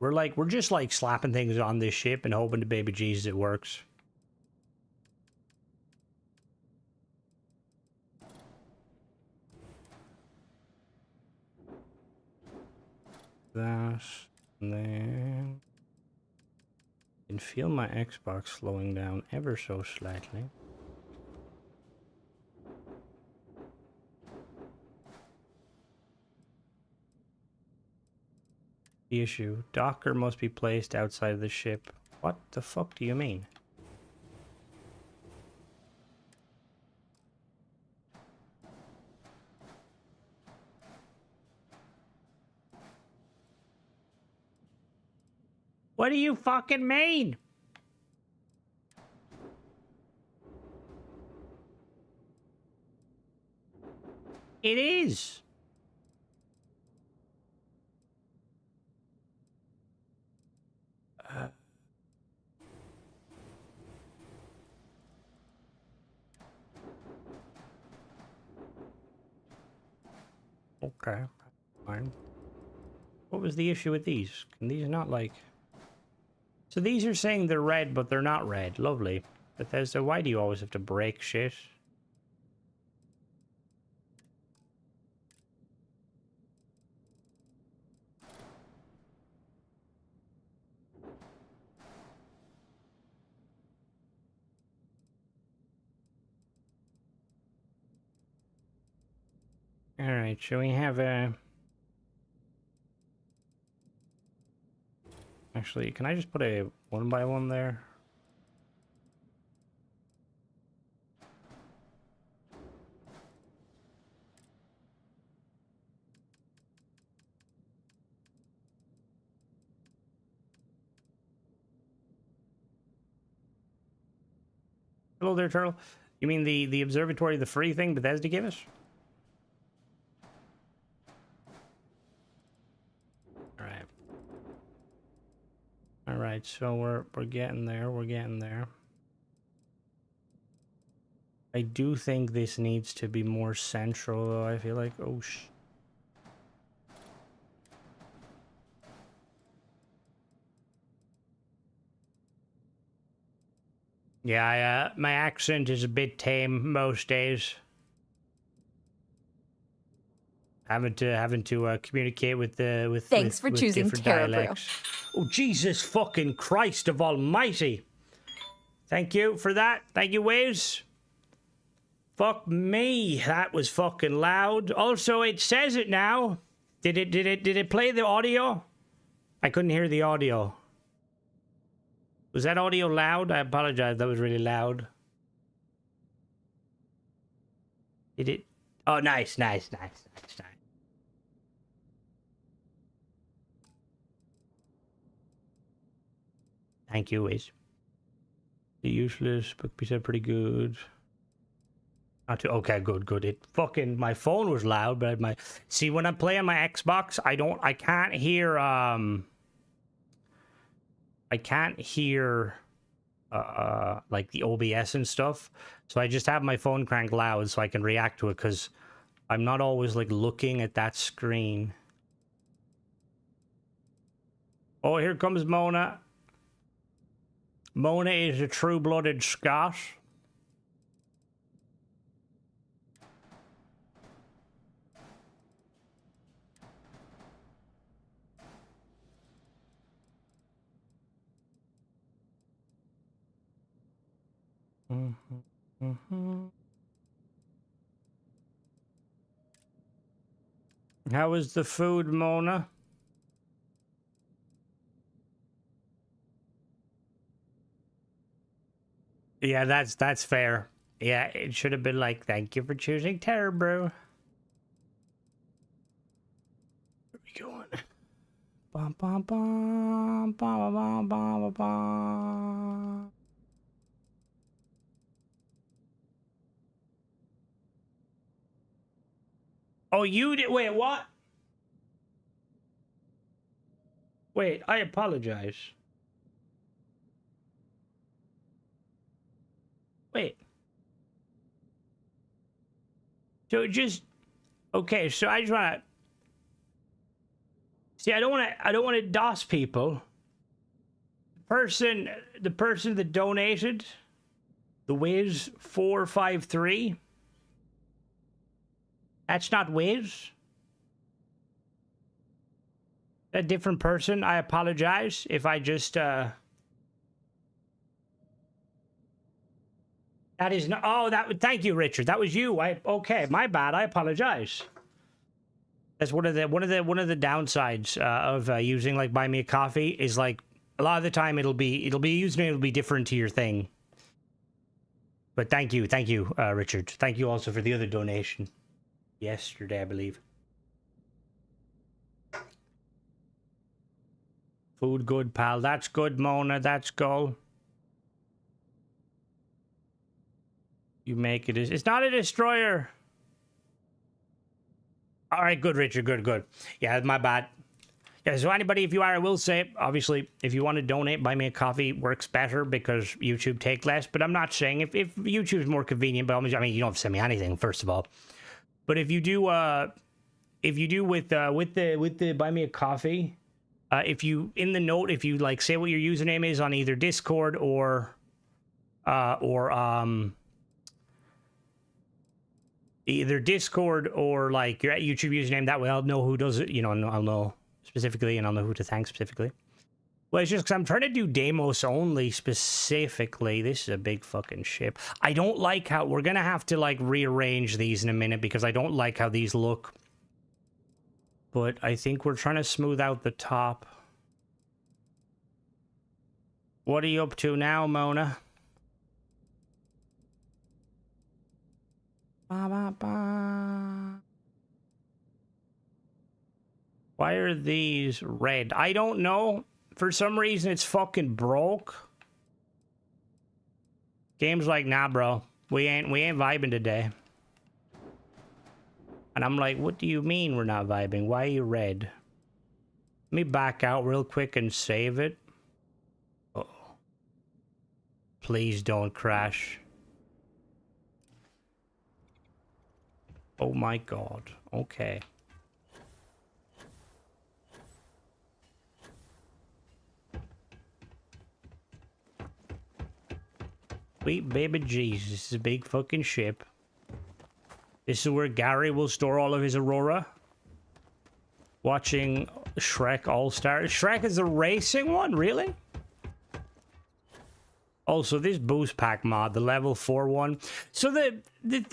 We're just like slapping things on this ship and hoping to baby Jesus it works. That, and then I can feel my Xbox slowing down ever so slightly. The issue. Docker must be placed outside of the ship. What the fuck do you mean? What do you fucking mean? It is. Okay, fine. What was the issue with these? Can these not like... So these are saying they're red, but they're not red. Lovely. Bethesda, why do you always have to break shit? Alright, shall we have a... Actually, can I just put a 1x1 there? Hello there, Turtle. You mean the observatory, the free thing Bethesda gave us? Alright. Alright, so we're getting there, we're getting there. I do think this needs to be more central, though. I feel like, oh yeah, my accent is a bit tame most days. Having to communicate with Thanks for choosing different dialects. Oh, Jesus fucking Christ of Almighty! Thank you for that. Thank you, Wiz. Fuck me, that was fucking loud. Also, it says it now. Did it play the audio? I couldn't hear the audio. Was that audio loud? I apologize. That was really loud. Did it? Oh, nice. Thank you, Wiz. The useless, but we said pretty good. Not too, okay, good. It fucking, my phone was loud, but my, see, when I'm playing my Xbox, I can't hear, like the OBS and stuff. So I just have my phone cranked loud so I can react to it, because I'm not always, like, looking at that screen. Oh, here comes Mona. Mona is a true-blooded Scot. How is the food, Mona? Yeah, that's fair. Yeah, it should have been like, thank you for choosing Terror Brew. Where are we going? Bum, bum, bum, bum, bum, bum, bum. Oh, you did. Wait, what? Wait, I apologize. Wait. So just okay. So I just want to see. I don't want to DOS people. The person that donated, the Wiz 453. That's not Wiz. A different person. I apologize if I just that is not. Oh, that. Thank you, Richard. That was you. Okay. My bad. I apologize. That's one of the downsides of using like Buy Me a Coffee is like a lot of the time it'll be username will be different to your thing. But thank you, Richard. Thank you also for the other donation yesterday, I believe. Food good, pal. That's good, Mona. That's go. You make it. It's not a destroyer. All right, good, Richard. Good. Yeah, my bad. Yeah, so anybody, if you are, I will say, obviously, if you want to donate, Buy Me a Coffee works better because YouTube take less. But I'm not saying if YouTube is more convenient, but I mean, you don't have to send me anything, first of all. But if you do with the Buy Me a Coffee, if you in the note, if you like say what your username is on either Discord or either Discord or like your YouTube username, that way I'll know who does it, you know, I'll know specifically and I'll know who to thank specifically. Well, it's just because I'm trying to do Deimos only specifically. This is a big fucking ship. I don't like how we're gonna have to like rearrange these in a minute because I don't like how these look. But I think we're trying to smooth out the top. What are you up to now, Mona? Ba, ba, ba. Why are these red? I don't know. For some reason, it's fucking broke. Game's like, nah, bro. We ain't vibing today. And I'm like, what do you mean we're not vibing? Why are you red? Let me back out real quick and save it. Uh-oh. Please don't crash. Oh my god. Okay. Sweet baby Jesus, this is a big fucking ship. This is where Gary will store all of his Aurora. Watching Shrek All-Star. Shrek is the racing one? Really? Also, this boost pack mod, the level 4 one. So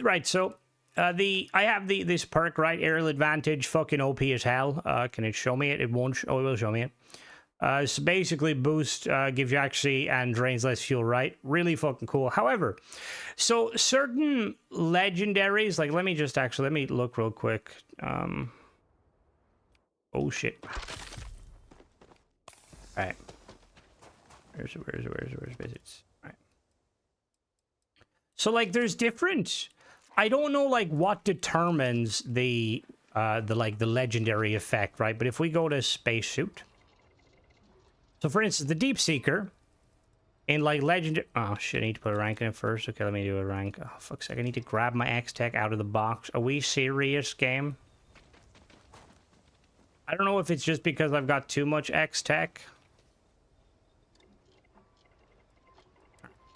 right, so I have this perk, right? Aerial advantage, fucking OP as hell. Can it show me it? It won't. Oh, it will show me it. So basically, boost gives you actually and drains less fuel, right? Really fucking cool. However, so certain legendaries, like let me look real quick. Oh shit! All right. Where's visits? All right. So like, there's different. I don't know like what determines the legendary effect, right? But if we go to spacesuit. So, for instance, the Deep Seeker in, like, legendary... Oh, shit, I need to put a rank in it first. Okay, let me do a rank. Oh, fuck's sake, I need to grab my X-Tech out of the box. Are we serious, game? I don't know if it's just because I've got too much X-Tech.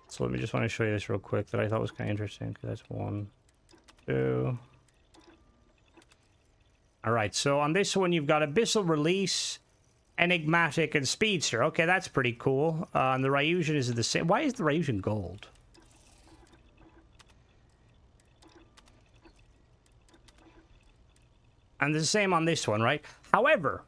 So, let me just want to show you this real quick that I thought was kind of interesting. Because that's 1, 2... Alright, so on this one, you've got Abyssal Release... Enigmatic and Speedster. Okay, that's pretty cool. And the Ryusian is the same. Why is the Ryusian gold? And the same on this one, right? However,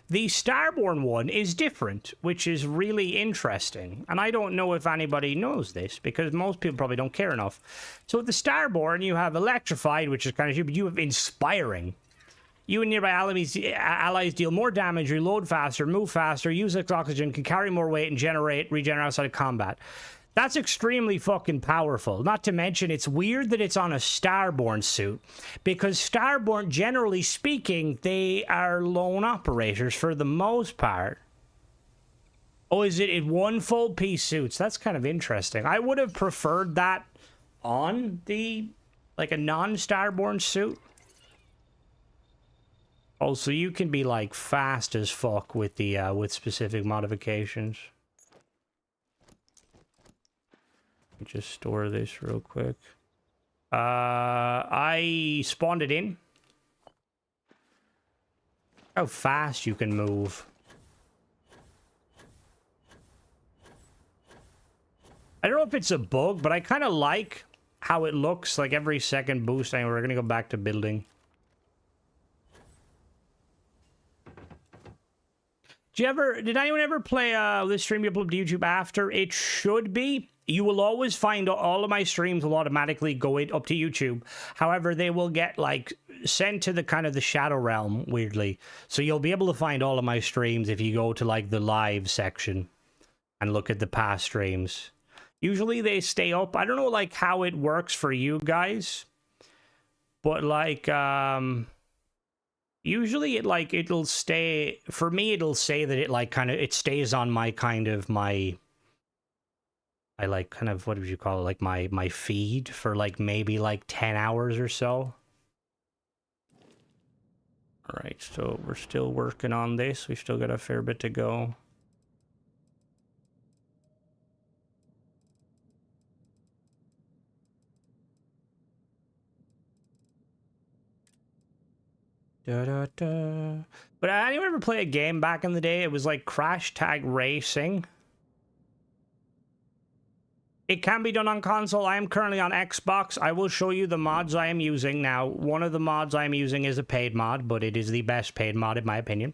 the Starborn one is different, which is really interesting. And I don't know if anybody knows this, because most people probably don't care enough. So with the Starborn, you have Electrified, which is kind of stupid. You have Inspiring. You and nearby allies deal more damage, reload faster, move faster, use oxygen, can carry more weight, and regenerate outside of combat. That's extremely fucking powerful. Not to mention, it's weird that it's on a Starborn suit, because Starborn, generally speaking, they are lone operators for the most part. Oh, is it in one full piece suits? That's kind of interesting. I would have preferred that on the, like, a non-Starborn suit. Also, you can be, like, fast as fuck with the, with specific modifications. Just store this real quick. I spawned it in. How fast you can move. I don't know if it's a bug, but I kind of like how it looks, like every second boost. Anyway, we're gonna go back to building. Did anyone ever play this stream you upload to YouTube after? It should be. You will always find all of my streams will automatically go up to YouTube. However, they will get like sent to the kind of the shadow realm weirdly. So you'll be able to find all of my streams if you go to like the live section and look at the past streams. Usually they stay up. I don't know like how it works for you guys, but like usually it like it'll stay for me. It'll say that it like kind of it stays on my kind of my. I like kind of, what would you call it, like my feed for like maybe like 10 hours or so. All right, so we're still working on this. We still got a fair bit to go. Da, da, da. But anyone ever play a game back in the day? It was like Crash Tag Racing. It can be done on console. I am currently on Xbox. I will show you the mods I am using. Now, one of the mods I am using is a paid mod, but it is the best paid mod in my opinion.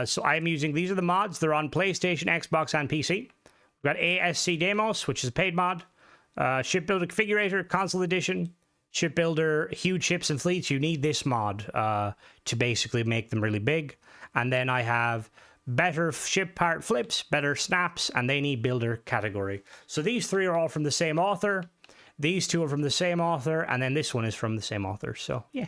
So I am using, these are the mods. They're on PlayStation, Xbox, and PC. We've got ASC Demos, which is a paid mod. Shipbuilder Configurator, Console Edition. Shipbuilder, Huge Ships and Fleets. You need this mod to basically make them really big. And then I have better ship part flips, better snaps, and they need builder category. So these three are all from the same author. These two are from the same author, and then this one is from the same author. So yeah,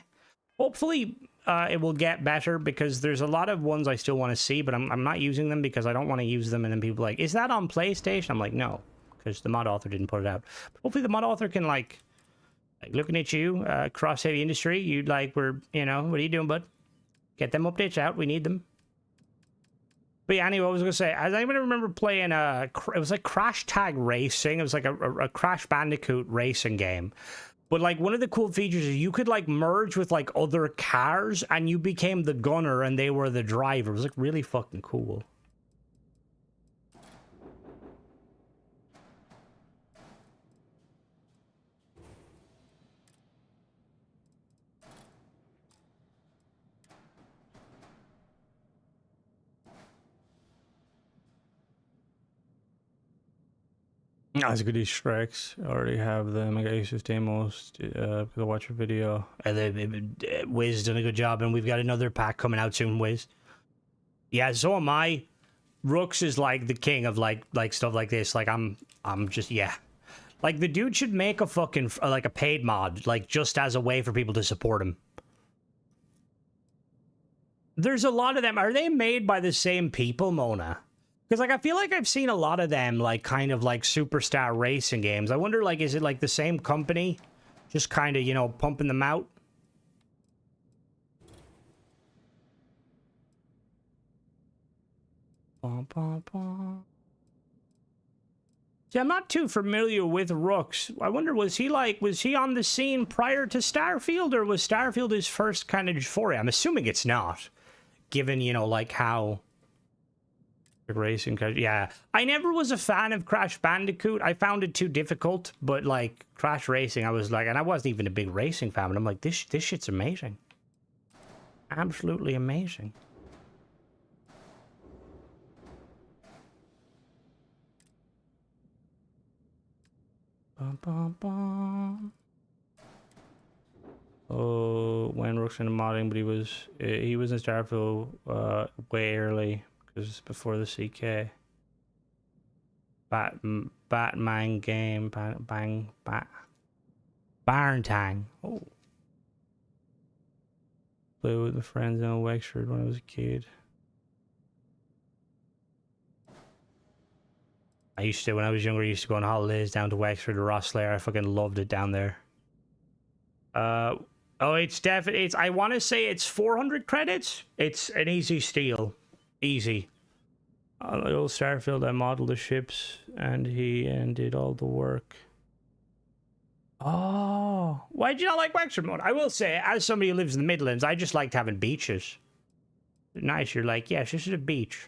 hopefully it will get better, because there's a lot of ones I still want to see, but I'm not using them because I don't want to use them. And then people are like, is that on PlayStation? I'm like, no, because the mod author didn't put it out. But hopefully the mod author can like looking at you, Cross Heavy Industry, you like, you know, what are you doing, bud? Get them updates out. We need them. But yeah, anyway, I was going to say, does anyone remember playing it was like Crash Tag Racing. It was like a Crash Bandicoot racing game. But like one of the cool features is you could like merge with like other cars and you became the gunner and they were the driver. It was like really fucking cool. That's good Easter eggs. I already have them. I got used to demos because I watch a video. Wiz done a good job, and we've got another pack coming out soon, Wiz. Yeah, so am I. Rooks is like the king of like stuff like this. Like I'm just, yeah. Like the dude should make a fucking like a paid mod, like just as a way for people to support him. There's a lot of them. Are they made by the same people, Mona? Because, like, I feel like I've seen a lot of them, like, kind of, like, superstar racing games. I wonder, like, is it, like, the same company? Just kind of, you know, pumping them out? Bum, bum, bum. See, I'm not too familiar with Rooks. I wonder, was he on the scene prior to Starfield, or was Starfield his first kind of foray? I'm assuming it's not, given, you know, like, how... Racing, yeah. I never was a fan of Crash Bandicoot. I found it too difficult, but like Crash Racing, I was like, and I wasn't even a big racing fan, but I'm like, this shit's amazing. Absolutely amazing. Bum, bum, bum. Oh, when works in modding, but he was in Starfield way early because before the CK. Batman game, Barntang. Oh, played with my friends in Wexford when I was a kid. When I was younger, I used to go on holidays down to Wexford or Rosslare. I fucking loved it down there. Oh, it's definitely, I want to say it's 400 credits. It's an easy steal. Easy. On the old Starfield, I modeled the ships and he did all the work. Oh, why did you not like Wexford mode? I will say, as somebody who lives in the Midlands, I just liked having beaches. They're nice. You're like, yes, this is a beach.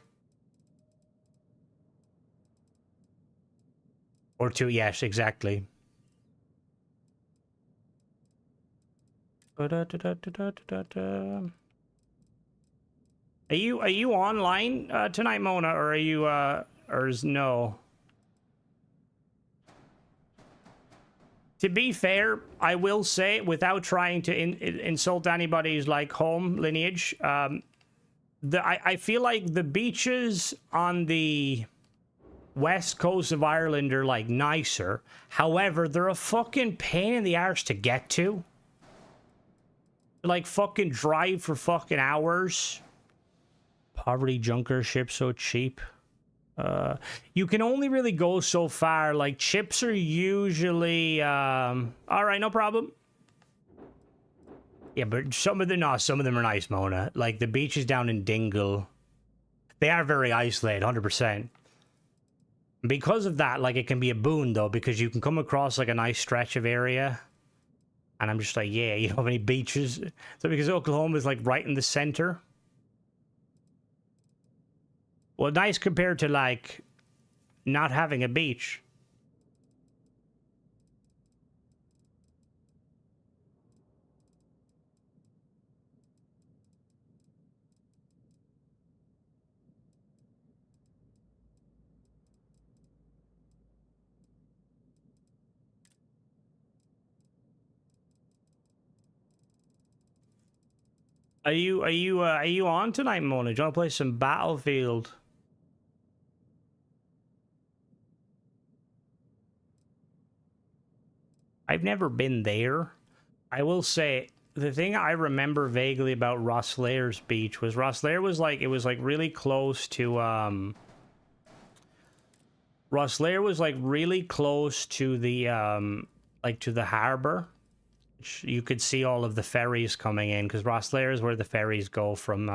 Or two, yes, exactly. Are you online tonight, Mona, or are you or is no? To be fair, I will say, without trying to insult anybody's like home lineage, I feel like the beaches on the west coast of Ireland are like nicer. However, they're a fucking pain in the arse to get to. Like fucking drive for fucking hours. Poverty junker ship so cheap. You can only really go so far. Like chips are usually all right, no problem. Yeah, but some of them are nice, Mona. Like the beaches down in Dingle, they are very isolated, 100%. Because of that, like it can be a boon though, because you can come across like a nice stretch of area. And I'm just like, yeah, you don't have any beaches. So because Oklahoma is like right in the center. Well, nice compared to like not having a beach. Are you on tonight, Mona? Do you want to play some Battlefield? I've never been there. I will say the thing I remember vaguely about Rosslaire's beach was Rosslaire was like, it was like really close to Rosslaire was like really close to the like to the harbor. You could see all of the ferries coming in because Rosslare is where the ferries go from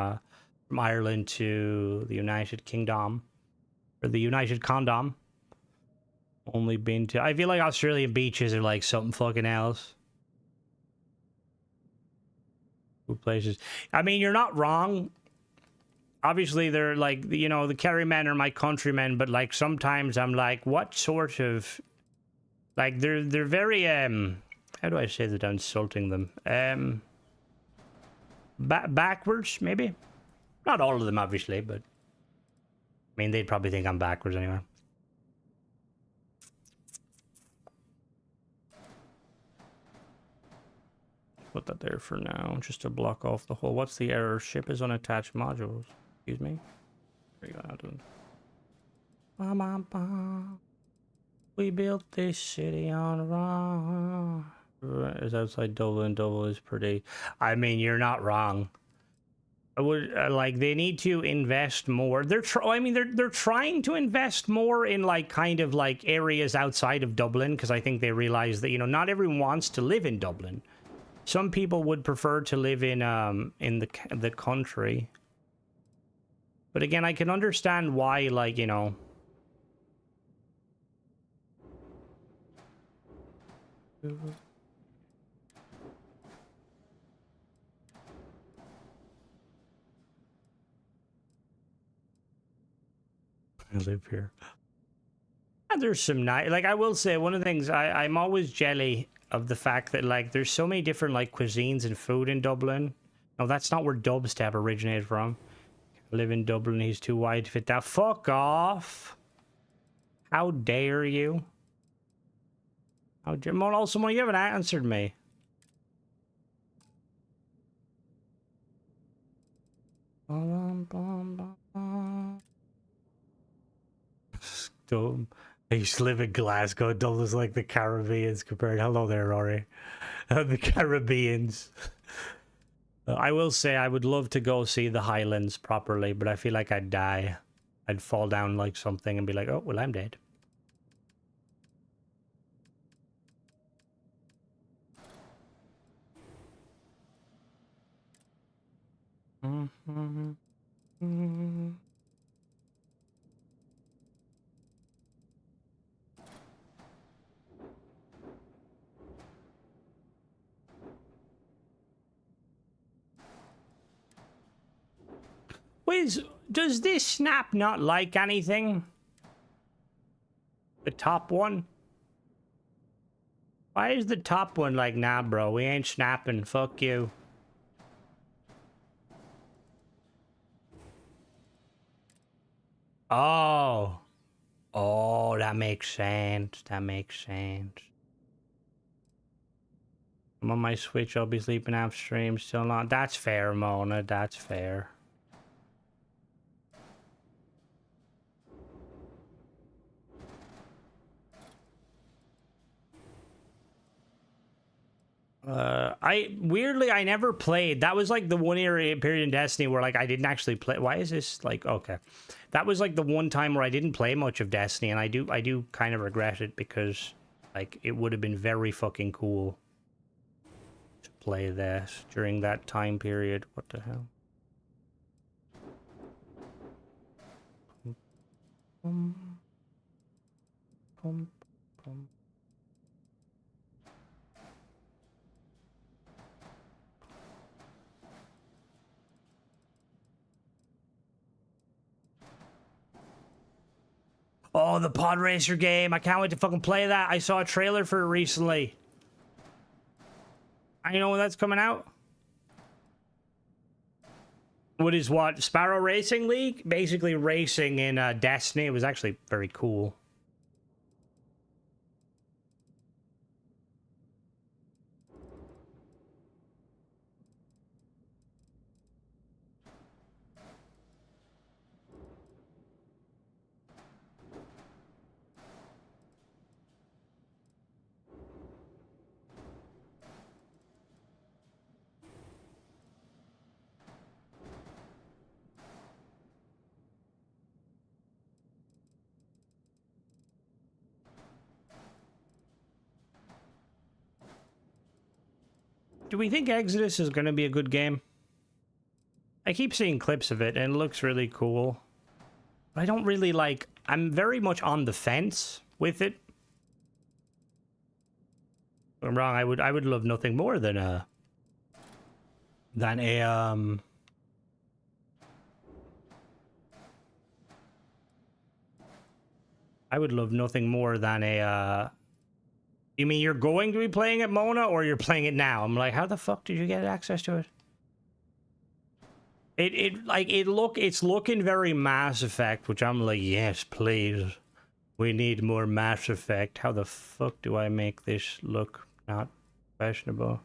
Ireland to the United Kingdom or the United Condom. Only been to, I feel like Australian beaches are like something fucking else. Good places. I mean, you're not wrong. Obviously, they're like, you know, the Kerrymen are my countrymen, but like sometimes I'm like, what sort of, like they're very how do I say that without insulting them? Backwards, maybe? Not all of them, obviously, but I mean, they'd probably think I'm backwards anyway. Put that there for now, just to block off the whole. What's the error? Ship is unattached modules. Excuse me. There you go. We built this city on rock. Is outside Dublin. Dublin is pretty. I mean, you're not wrong. I would like they need to invest more. They're trying to invest more in like kind of like areas outside of Dublin because I think they realize that, you know, not everyone wants to live in Dublin. Some people would prefer to live in the country. But again, I can understand why, like, you know. I live here. And there's some nice, like, I will say one of the things I'm always jelly of the fact that like there's so many different like cuisines and food in Dublin. No, that's not where dubstep originated from. I live in Dublin. He's too wide to fit that. Fuck off! How dare you? How dare? Also, you haven't answered me. Dumb. I used to live in Glasgow. Dull is like the Caribbeans compared. Hello there, Rory. The Caribbeans. I will say I would love to go see the Highlands properly, but I feel like I'd die. I'd fall down like something and be like, oh, well, I'm dead. Wiz, does this snap not like anything? The top one? Why is the top one like, nah, bro, we ain't snapping, fuck you. Oh. Oh, that makes sense. That makes sense. I'm on my Switch, I'll be sleeping after stream, still not. That's fair, Mona, that's fair. I never played. That was like the one period in Destiny where like I didn't actually play. Why is this like, okay. That was like the one time where I didn't play much of Destiny, and I do kind of regret it because like it would have been very fucking cool to play this during that time period. What the hell? Pum, pum, pum. Oh, the Pod Racer game. I can't wait to fucking play that. I saw a trailer for it recently. I know when that's coming out. What is what? Sparrow Racing League? Basically racing in Destiny. It was actually very cool. Do we think Exodus is going to be a good game? I keep seeing clips of it and it looks really cool. But I don't really like... I'm very much on the fence with it. If I'm wrong, I would love nothing more than a... I would love nothing more than a... You mean you're going to be playing it, Mona, or you're playing it now? I'm like, how the fuck did you get access to it? It's looking very Mass Effect, which I'm like, yes, please. We need more Mass Effect. How the fuck do I make this look not questionable?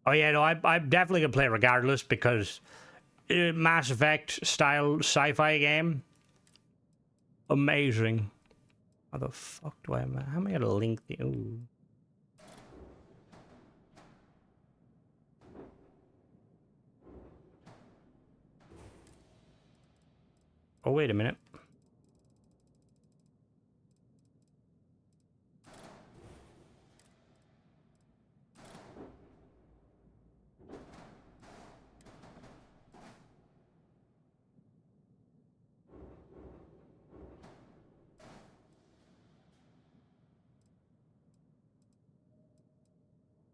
Oh yeah, no, I'm definitely gonna play it regardless because Mass Effect style sci-fi game, amazing. How the fuck do I? How am I gonna link the? Ooh. Oh wait a minute.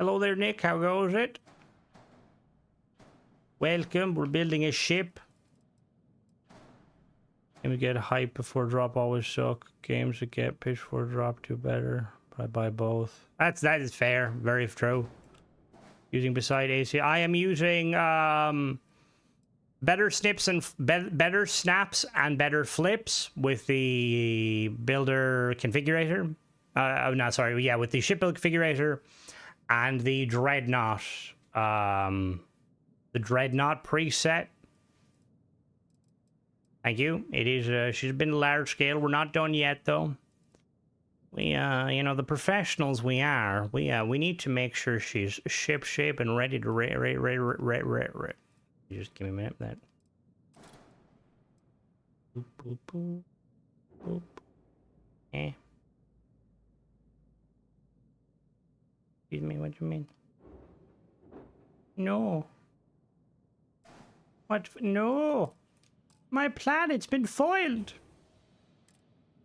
Hello there, Nick. How goes it? Welcome. We're building a ship. Can we get hype before drop always suck? Games that get pitch before drop do better. But I buy both. That is fair. Very true. Using beside AC. I am using better snaps and better flips with the builder configurator. No, sorry. Yeah, with the ship build configurator and the Dreadnought. The Dreadnought preset Thank you. It is, she's been large scale. We're not done yet, though. We, you know, the professionals we are, we need to make sure she's ship shape and ready to You just give me a minute for that. Boop, boop, boop. Boop. Eh. Excuse me, what do you mean? No. What? No. My planet's been foiled.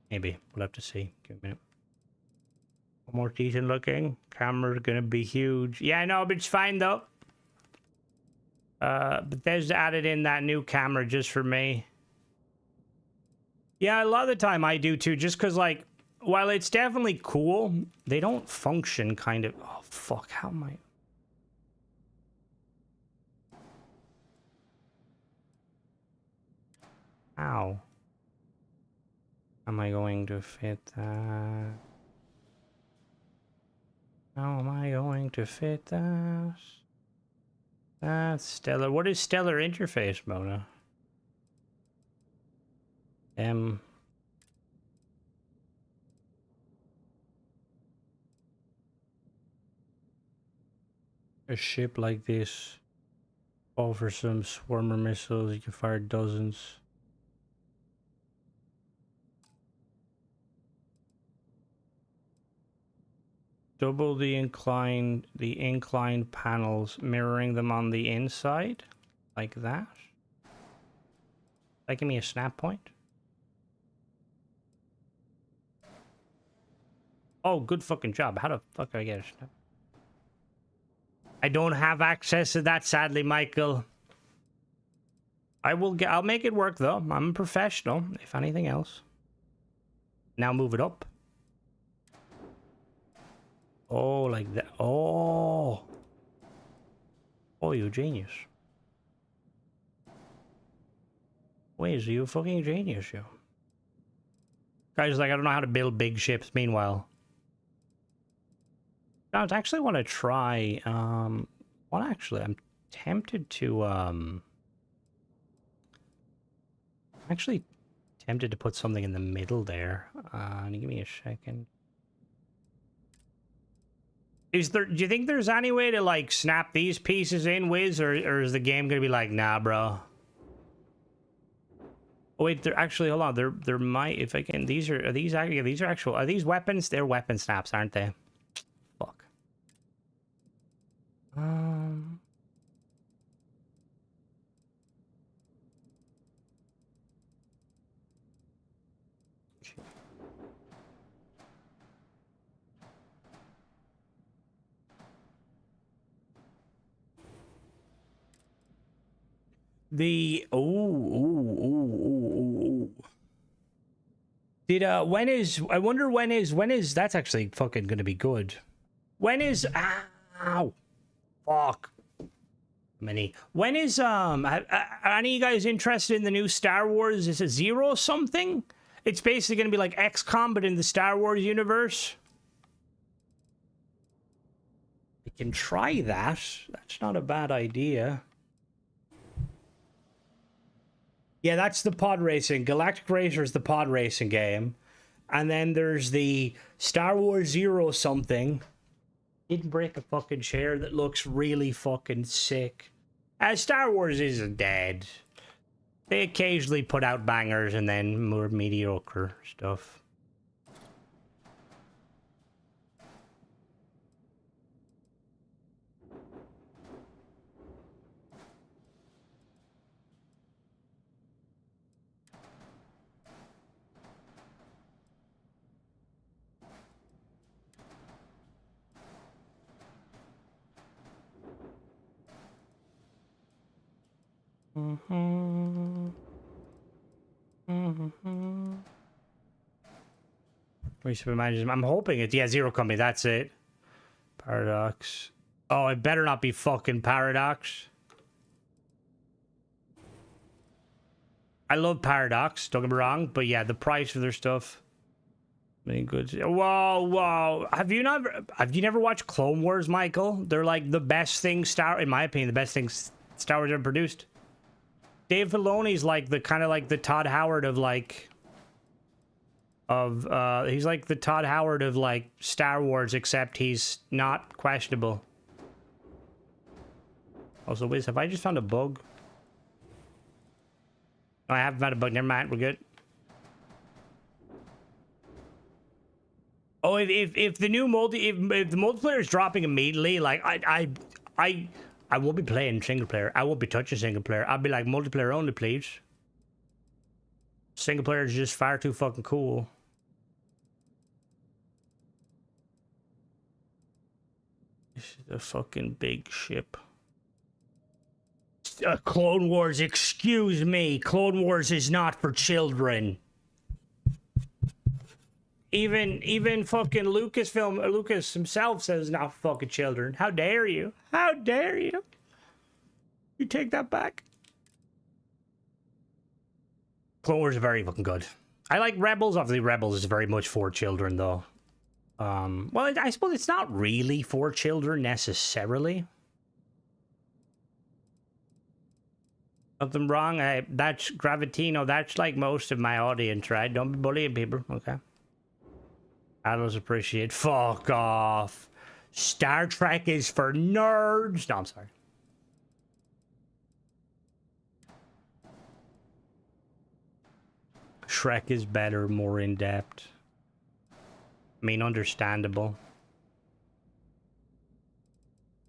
Maybe. We'll have to see. Give me a minute. More decent looking. Camera's gonna be huge. Yeah, I know, but it's fine though. Bethesda added in that new camera just for me. Yeah, a lot of the time I do too, just because, like, while it's definitely cool, they don't function kind of... Oh, fuck, how am I... How am I going to fit that? How am I going to fit that? That's stellar. What is stellar interface, Mona? A ship like this offers some swarmer missiles. You can fire dozens. Double the inclined panels, mirroring them on the inside, like that. That give me a snap point. Oh, good fucking job. How the fuck do I get a snap? I don't have access to that, sadly, Michael. I'll make it work though. I'm a professional, if anything else. Now move it up. Oh, like that. Oh. Oh, you genius. Wait, are you a fucking genius, you? Guys, like, I don't know how to build big ships, meanwhile. I actually want to try, well, actually, I'm tempted to, actually tempted to put something in the middle there. Give me a second. Do you think there's any way to, like, snap these pieces in, Wiz, or is the game gonna be like, nah, bro? Oh, wait, hold on, there might, if I can, are these weapons? They're weapon snaps, aren't they? Fuck. The Did I wonder when is that's actually fucking gonna be good. When is ow fuck many when is are any of you guys interested in the new Star Wars? Is it 0 something? It's basically gonna be like XCOM but in the Star Wars universe. I can try that. That's not a bad idea. Yeah, that's the pod racing. Galactic Racer is the pod racing game. And then there's the Star Wars 0 something. Didn't break a fucking chair that looks really fucking sick. Star Wars isn't dead. They occasionally put out bangers and then more mediocre stuff. I'm hoping it's, yeah, 0 Company, that's it. Paradox. Oh, it better not be fucking Paradox. I love Paradox, don't get me wrong, but yeah, the price for their stuff. Many good. Whoa. Have you never watched Clone Wars, Michael? They're like the best thing in my opinion, the best thing Star Wars ever produced. Dave Filoni's like the kind of like the Todd Howard of like he's like the Todd Howard of like Star Wars, except he's not questionable. Also, Wiz, have I just found a bug? No, I haven't found a bug. Never mind, we're good. Oh, if the new if the multiplayer is dropping immediately, like I won't be playing single player. I won't be touching single player. I'll be like multiplayer only, please. Single player is just far too fucking cool. This is a fucking big ship. Clone Wars, excuse me. Clone Wars is not for children. Even fucking Lucas himself says not fucking children. How dare you? How dare you? You take that back. Clone Wars is very fucking good. I like Rebels. Obviously, Rebels is very much for children, though. Well, I suppose it's not really for children necessarily. Nothing wrong. That's Gravitino. That's like most of my audience, right? Don't be bullying people, okay? Adults appreciate. Fuck off. Star Trek is for nerds. No, I'm sorry. Shrek is better, more in depth. I mean, understandable.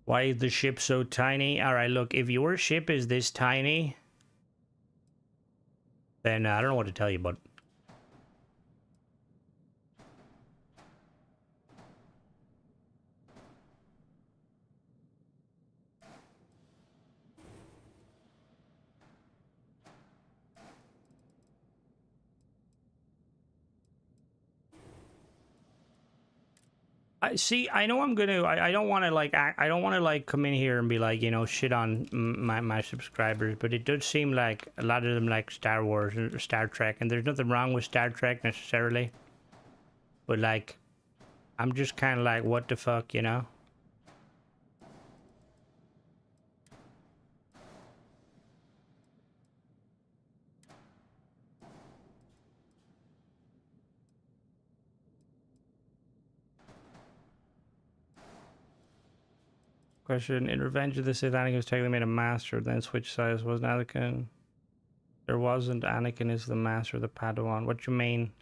Why is the ship so tiny? All right, look, if your ship is this tiny, then I don't know what to tell you, but I know I'm gonna. I don't want to like. I don't want to like come in here and be like, you know, shit on my subscribers. But it does seem like a lot of them like Star Wars or Star Trek, and there's nothing wrong with Star Trek necessarily. But like, I'm just kind of like, what the fuck, you know? Question: in Revenge of the Sith, Anakin was technically made a master, then switched sides. Wasn't Anakin? There wasn't. Anakin is the master of the Padawan. What you mean?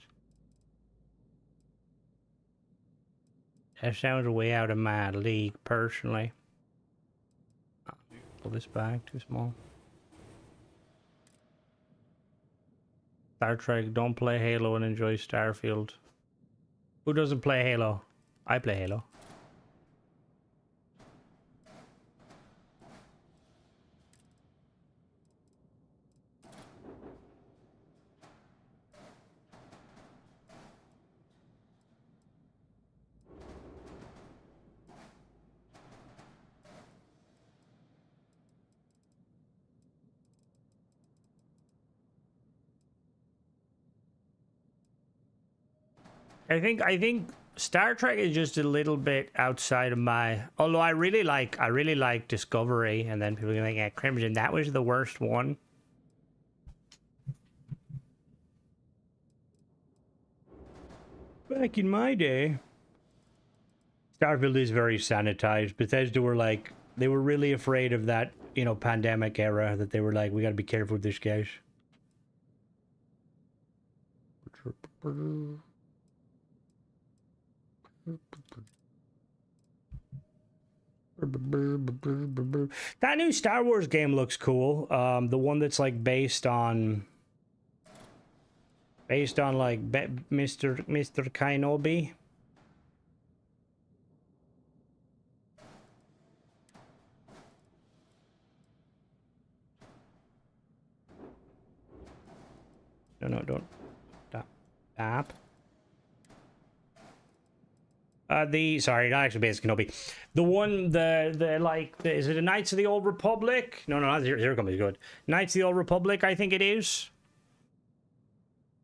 That sounds way out of my league, personally. Pull this back, too small. Star Trek, don't play Halo and enjoy Starfield. Who doesn't play Halo? I play Halo. I think Star Trek is just a little bit outside of my. Although I really like Discovery, and then people are like, yeah, Crimson, that was the worst one. Back in my day, Starfield is very sanitized. Bethesda were like, they were really afraid of that, you know, pandemic era, that they were like, we got to be careful with this, guys. That new Star Wars game looks cool. The one that's like based on like Mr. Kainobi. No, don't stop. Sorry, not actually based Kenobi. The one, is it the Knights of the Old Republic? No, here it comes. Good. Knights of the Old Republic, I think it is.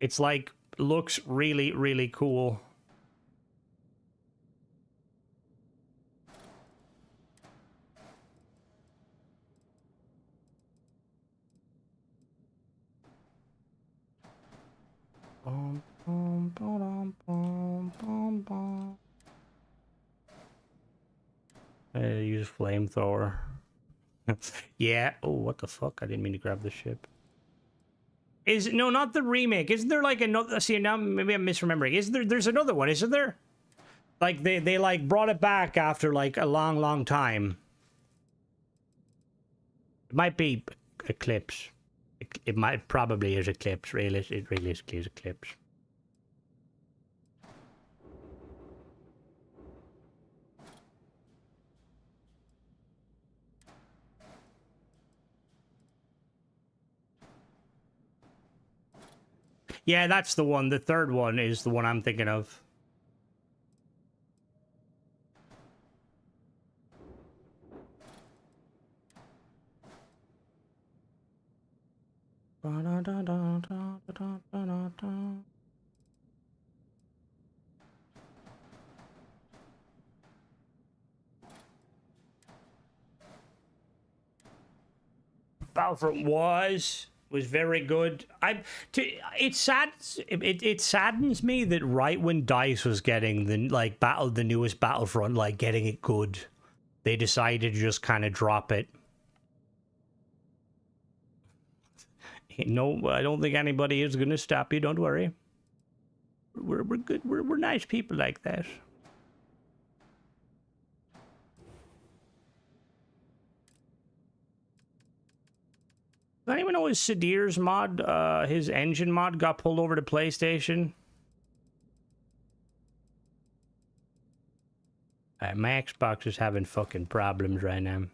It's like, looks really, really cool. Bum, bum, ba-dum, bum, bum, bum. Use flamethrower. Yeah. Oh, what the fuck? I didn't mean to grab the ship. No, not the remake. Isn't there like another? See, now maybe I'm misremembering. There's another one, isn't there? Like they like brought it back after like a long time. It might be Eclipse. It might probably is Eclipse. It realistically is Eclipse. Yeah, that's the one. The third one is the one I'm thinking of. Battlefront was very good. It saddens me that right when DICE was getting the newest Battlefront, like getting it good, they decided to just kind of drop it. No, I don't think anybody is gonna stop you. Don't worry. We're good. We're nice people like that. Does anyone know his Sadir's mod, his engine mod got pulled over to PlayStation? My Xbox is having fucking problems right now.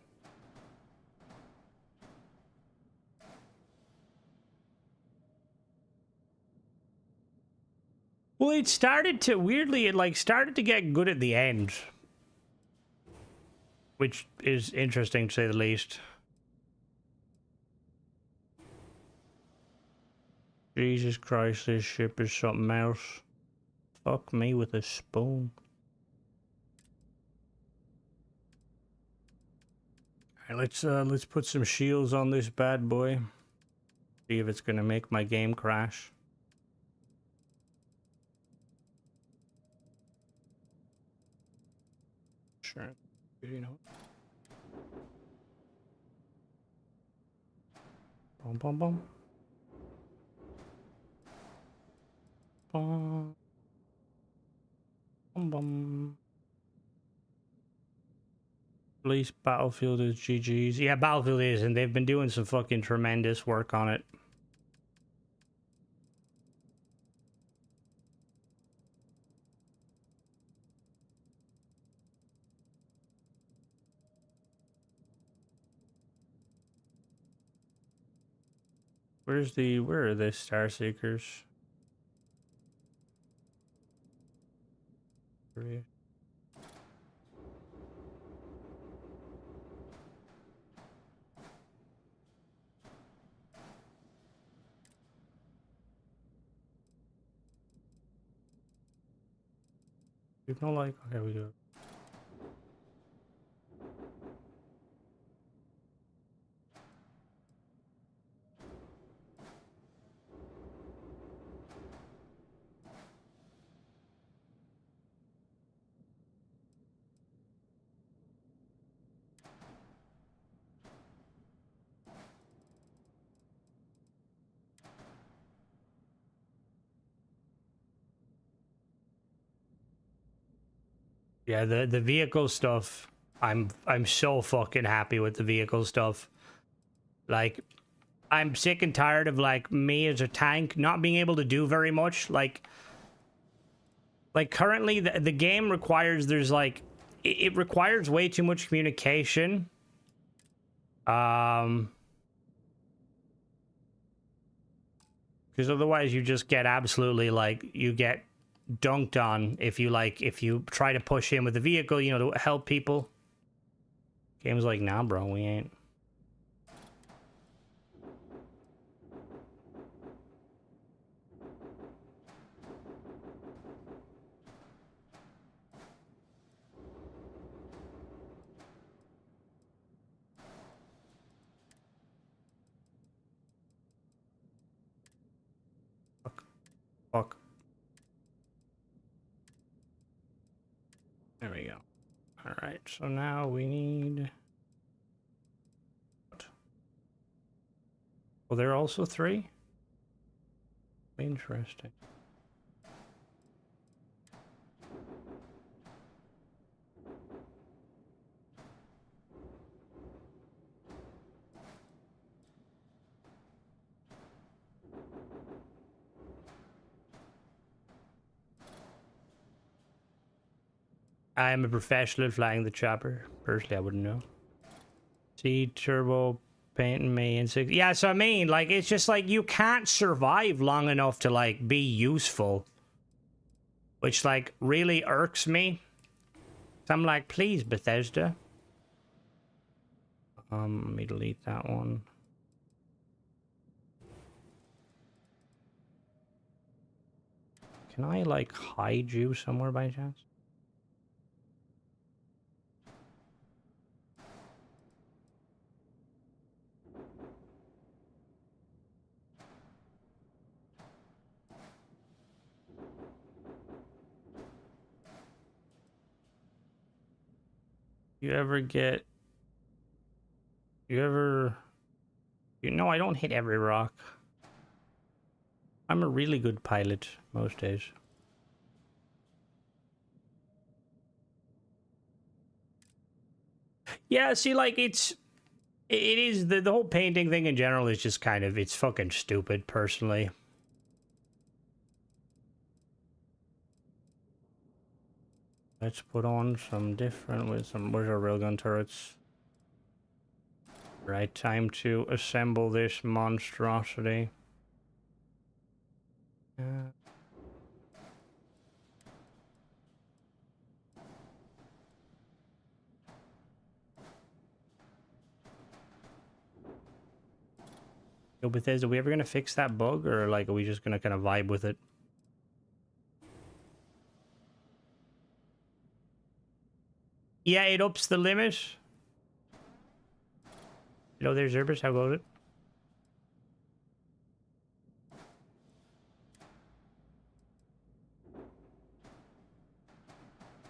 Well, it started to, weirdly, it like started to get good at the end. Which is interesting to say the least. Jesus Christ, this ship is something else. Fuck me with a spoon. Alright, let's put some shields on this bad boy. See if it's gonna make my game crash. Sure. You know. Bum bum bum. Bum bum bum. At least Battlefield is GG's. Yeah, Battlefield is, and they've been doing some fucking tremendous work on it. Where are the Star Seekers? Three. We've no like, okay, we go. Yeah, the vehicle stuff, I'm so fucking happy with the vehicle stuff. Like, I'm sick and tired of like me as a tank not being able to do very much. Like currently the game requires it requires way too much communication. Because otherwise you just get absolutely you get dunked on if you try to push in with the vehicle, you know, to help people. Game's like, nah, bro, we ain't. Fuck. There we go. Alright, so now we need... Well, there are also 3? Interesting. I am a professional at flying the chopper. Personally, I wouldn't know. See, turbo painting me in 6. Yeah, so I mean, like, it's just like you can't survive long enough to, like, be useful. Which, like, really irks me. So I'm like, please, Bethesda. Let me delete that one. Can I, like, hide you somewhere by chance? You ever get... You know, I don't hit every rock. I'm a really good pilot most days. Yeah, see, like, it is, the whole painting thing in general is just kind of, it's fucking stupid, personally. Let's put on some different, where's our railgun turrets? Right, time to assemble this monstrosity. Yo, Bethesda, are we ever gonna fix that bug, or like, are we just gonna kind of vibe with it? Yeah, it ups the limit. Hello there, Zerbus, how goes it?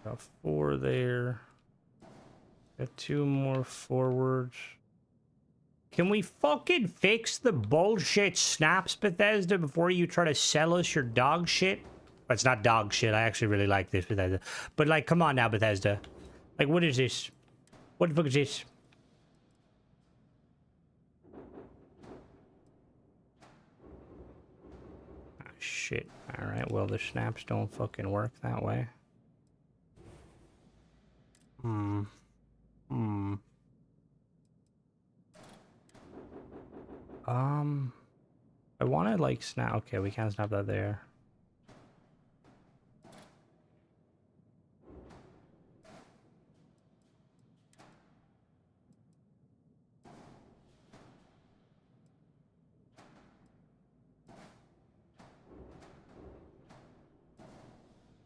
Got 4 there. Got 2 more forwards. Can we fucking fix the bullshit snaps, Bethesda, before you try to sell us your dog shit? Well, it's not dog shit. I actually really like this, Bethesda. But, like, come on now, Bethesda. Like, what is this? What the fuck is this? Ah, shit. Alright, well, the snaps don't fucking work that way. I want to, like, snap. Okay, we can't snap that there.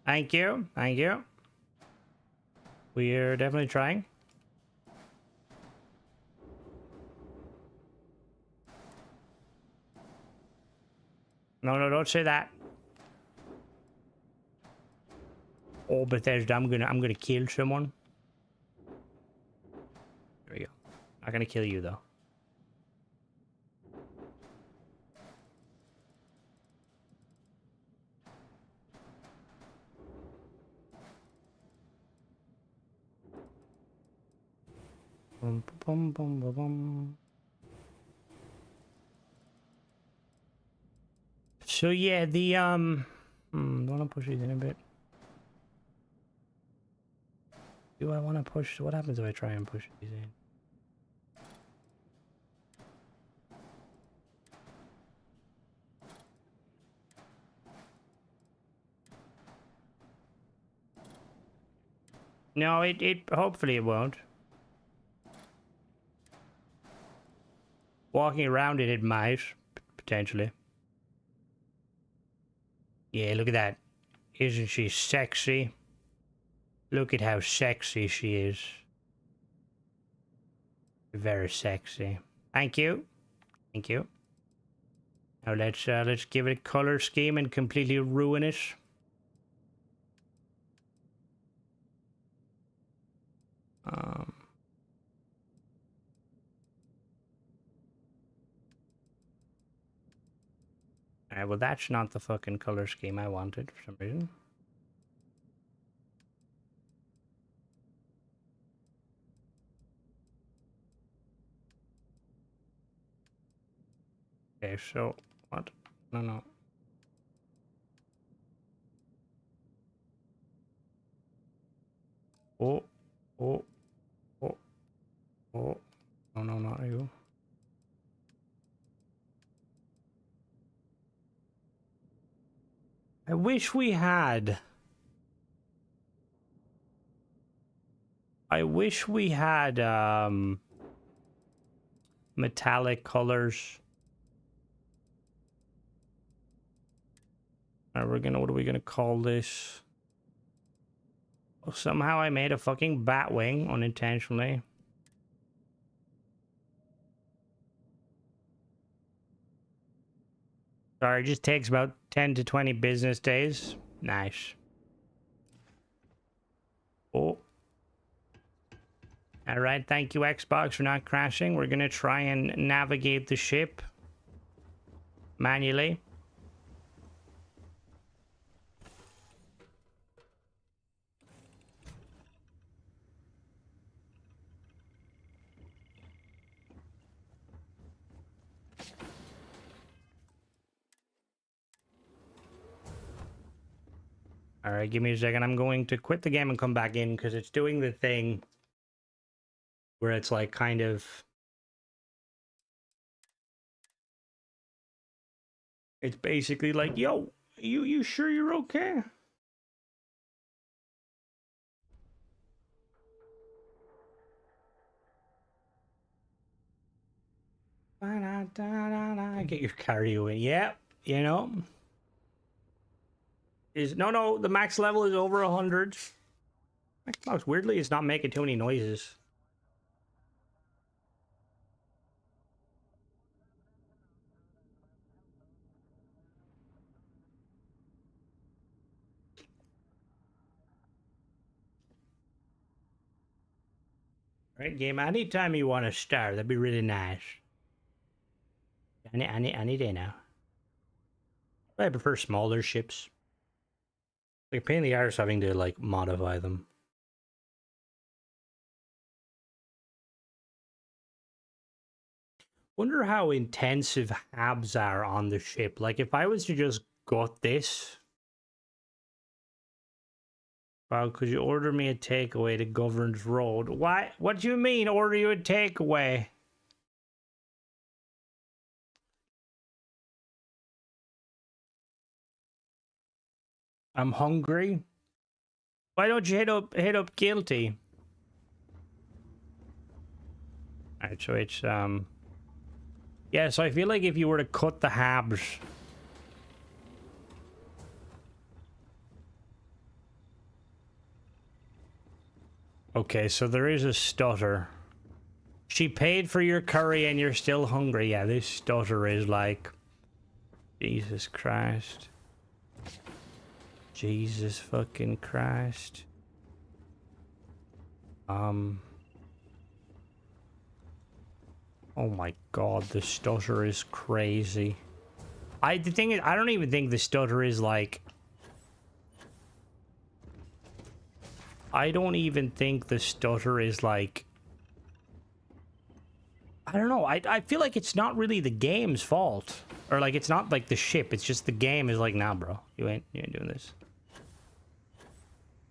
Thank you. Thank you. We're definitely trying. No, no, don't say that. Oh, Bethesda, I'm gonna kill someone. There we go. Not gonna kill you though. Bum, bum, bum, bum, bum. So yeah, the don't want to push these in a bit. Do I want to push? What happens if I try and push these in? No, it hopefully it won't. Walking around it might, potentially. Yeah, look at that. Isn't she sexy? Look at how sexy she is. Very sexy. Thank you. Thank you. Now let's give it a color scheme and completely ruin it. Alright, well that's not the fucking color scheme I wanted for some reason. Okay, so what? No. Oh. No, not you. I wish we had. Metallic colors. What are we gonna call this? Oh, somehow I made a fucking bat wing unintentionally. Sorry, it just takes about 10 to 20 business days. Nice. Oh. Alright, thank you Xbox for not crashing. We're gonna try and navigate the ship manually. Alright, give me a second. I'm going to quit the game and come back in because it's doing the thing where it's like kind of... It's basically like, yo, you sure you're okay? Get your cardio in. Yep, you know. No, the max level is over 100. Xbox weirdly is not making too many noises. Right, game. Anytime you want to start, that'd be really nice. I need to know. I prefer smaller ships. Like a pain in the arse having to like modify them. Wonder how intensive habs are on the ship. Like if I was to just gut this. Well, could you order me a takeaway to Governors Road? Why? What do you mean, order you a takeaway? I'm hungry. Why don't you hit up guilty? Alright, so it's yeah, so I feel like if you were to cut the habs. Okay, so there is a stutter. She paid for your curry and you're still hungry. Yeah, this stutter is like... Jesus Christ. Jesus fucking Christ. Oh my god, the stutter is crazy. The thing is, I don't even think the stutter is like... I don't even think the stutter is like... I don't know. I feel like it's not really the game's fault. Or like, it's not like the ship. It's just the game is like, nah, bro. You ain't doing this.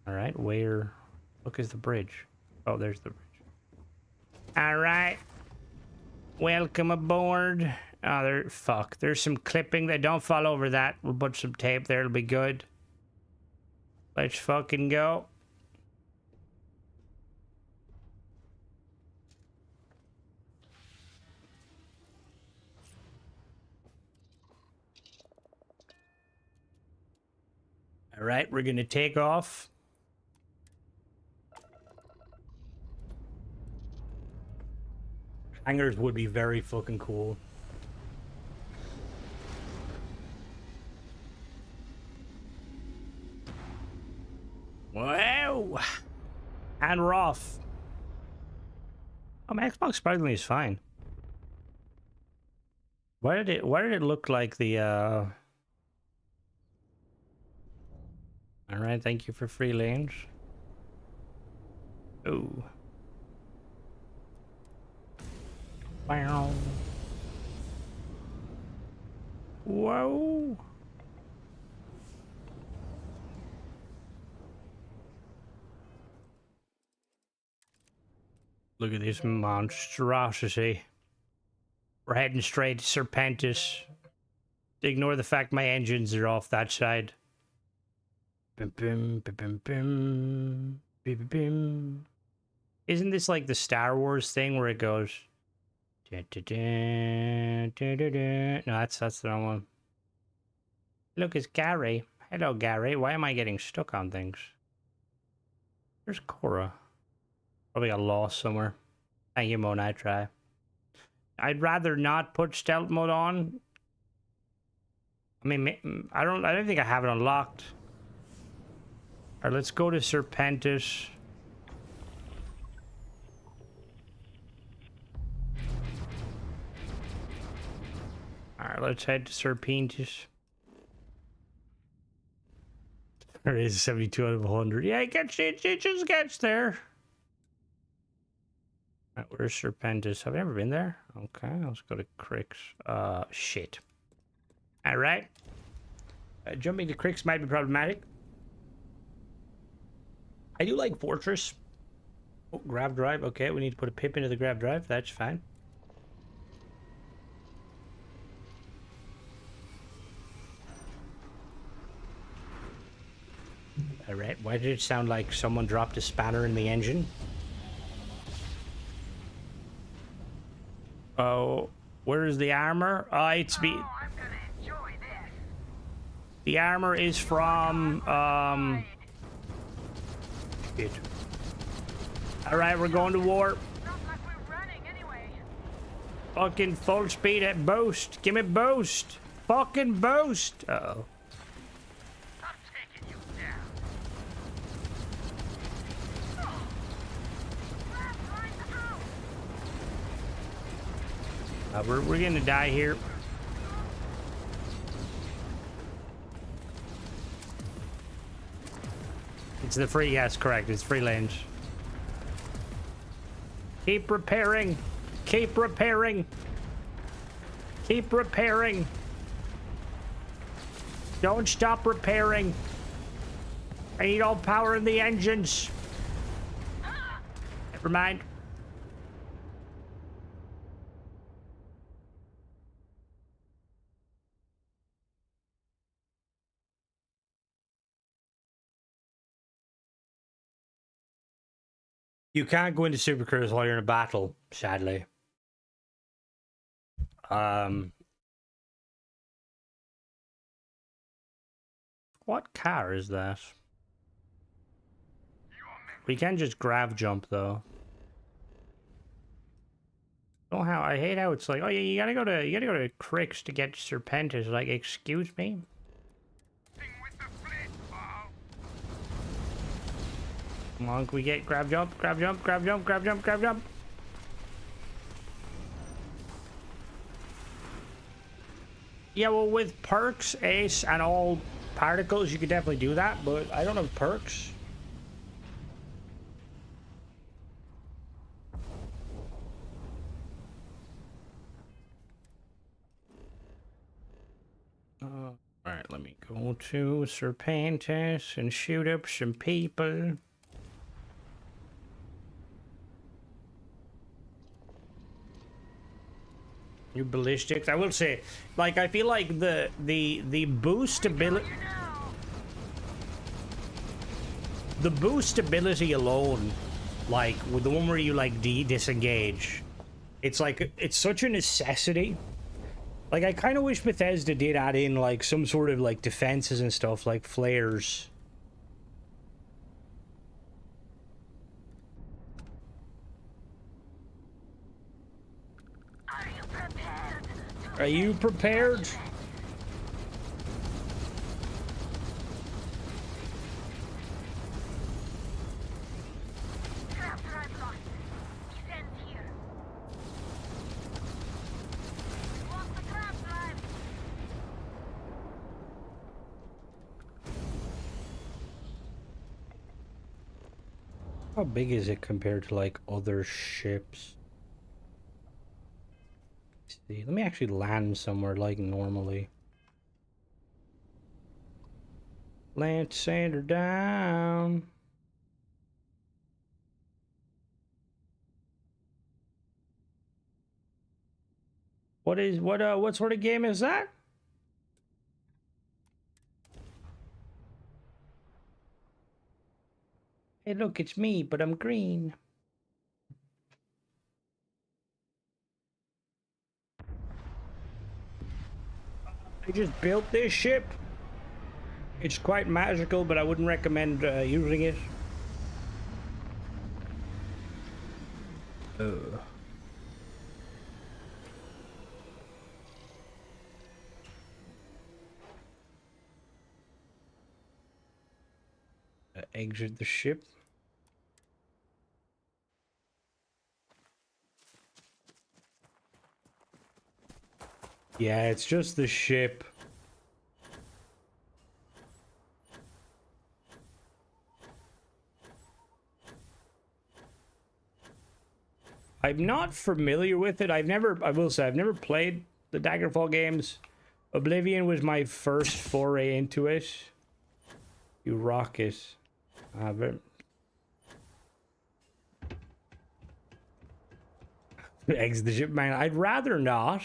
Alright, where... Look, is the bridge. Oh, there's the bridge. Alright. Welcome aboard. Oh, fuck. There's some clipping that don't fall over that. We'll put some tape there. It'll be good. Let's fucking go. All right, we're gonna take off. Hangars would be very fucking cool. Oh, my Xbox surprisingly is fine. Why did it look like the Alright, thank you for free lanes. Oh. Wow. Whoa. Look at this monstrosity. We're heading straight to Serpentis. Ignore the fact my engines are off that side. Bim, bim, bim, bim, bim, bim, bim, bim. Isn't this like the Star Wars thing where it goes? No, that's the wrong one. Look, it's Gary. Hello, Gary. Why am I getting stuck on things? There's Cora. Probably got lost somewhere. Thank you, Mona. I try. I'd rather not put stealth mode on. I mean, I don't think I have it unlocked. All right, let's go to Serpentis. All right, let's head to Serpentis. There is 72 out of 100. Yeah, it just gets there. All right, where's Serpentis? Have I ever been there? Okay, let's go to Crix. Shit. All right. Jumping to Crix might be problematic. I do like Fortress. Oh, grab drive. Okay, we need to put a pip into the grab drive. That's fine. All right. Why did it sound like someone dropped a spanner in the engine? Oh, where's the armor? It's me. Oh, I'm gonna enjoy this. The armor is from shit. All right, we're going to war. Not like we're running anyway. Fucking full speed at boost. Give me boost. Fucking boost. Uh-oh. I'm taking you down. We're gonna die here. It's the free, yes, correct. It's free lanes. Keep repairing. Keep repairing. Keep repairing. Don't stop repairing. I need all power in the engines. Never mind. You can't go into Supercruise while you're in a battle, sadly. What car is that? We can just grab jump though. Oh, how I hate how it's like, oh yeah, you gotta go to Crix to get Serpentis. Like, excuse me. Come on, can we get grab jump, grab jump, grab jump, grab jump, grab jump? Yeah, well, with perks, ace, and all particles, you could definitely do that, but I don't have perks. Alright, let me go to Serpentis and shoot up some people. New ballistics. I will say, like, I feel like the boost ability, the boost ability alone, like with the one where you like disengage, it's like it's such a necessity. Like, I kind of wish Bethesda did add in like some sort of like defenses and stuff, like flares. Are you prepared? How big is it compared to like other ships? Let's see, let me actually land somewhere like normally. Land Sander down. What sort of game is that? Hey, look, it's me, but I'm green. I just built this ship. It's quite magical, but I wouldn't recommend using it. Exit the ship. Yeah, it's just the ship. I'm not familiar with it. I will say, I've never played the Daggerfall games. Oblivion was my first foray into it. You rock it. But exit the ship, man. I'd rather not.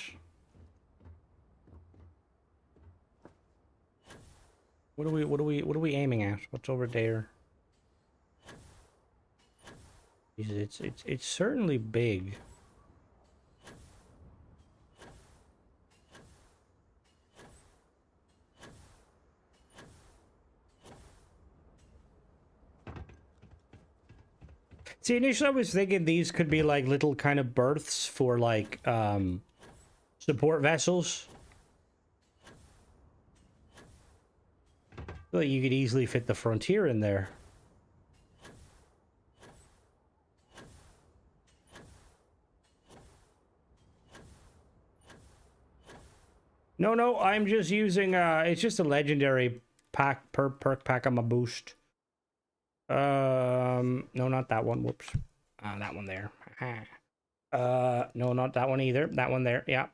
What are we aiming at? What's over there? It's certainly big. See, initially I was thinking these could be like little kind of berths for like support vessels. Well, you could easily fit the Frontier in there. No, I'm just using it's just a legendary perk pack on my boost. No, not that one. Whoops. That one there. No, not that one either. That one there. Yeah.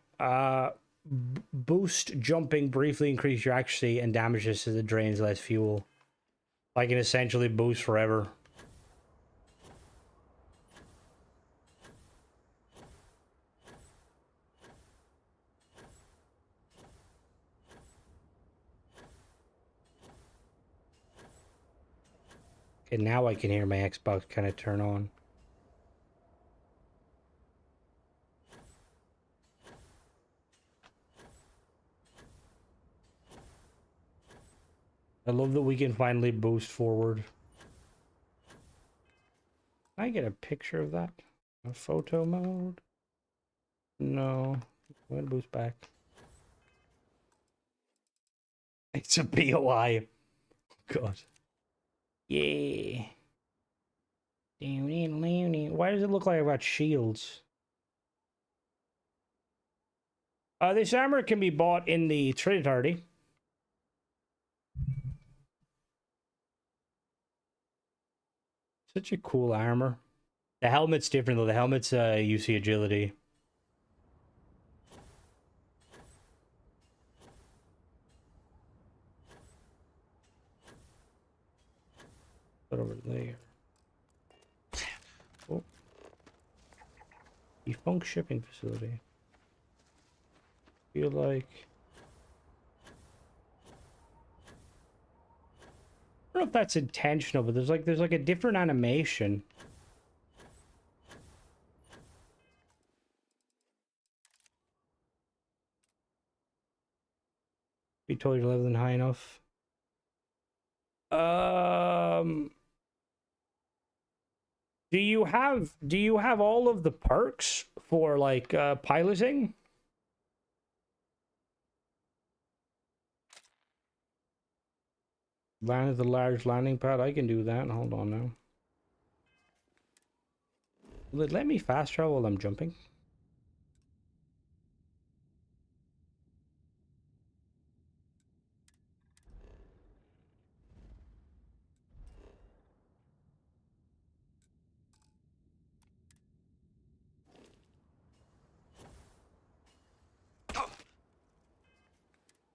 Boost jumping briefly increase your accuracy and damages as it drains less fuel. I can essentially boost forever. Okay, now I can hear my Xbox kind of turn on. I love that we can finally boost forward. Can I get a picture of that? A photo mode? No. I'm gonna boost back. It's a BOI. God. Yeah. Why does it look like I've got shields? This armor can be bought in the Trinitary. Such a cool armor. The helmet's different though. The helmet's UC agility. Put over there. Oh. Defunct shipping facility. Feel like I don't know if that's intentional, but there's like a different animation. Be told your level isn't high enough. Do you have all of the perks for like piloting? Land at the large landing pad. I can do that. Hold on now. Will it let me fast travel while I'm jumping?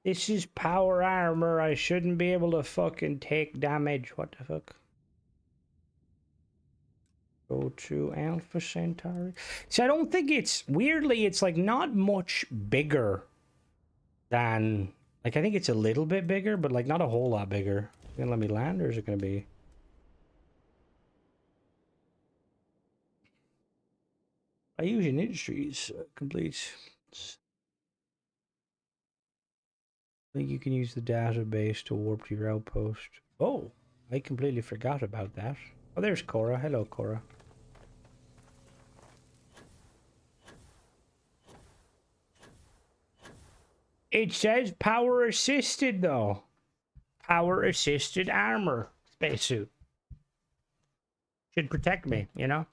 This is power armor. I shouldn't be able to fucking take damage. What the fuck? Go to Alpha Centauri. See, I don't think it's... Weirdly, it's like not much bigger than... Like, I think it's a little bit bigger, but like not a whole lot bigger. Is it gonna let me land, or is it gonna be... Fusion Industries complete. I think you can use the database to warp to your outpost. Oh, I completely forgot about that. Oh, there's Cora. Hello, Cora. It says power assisted, though. Power assisted armor spacesuit. Should protect me, you know?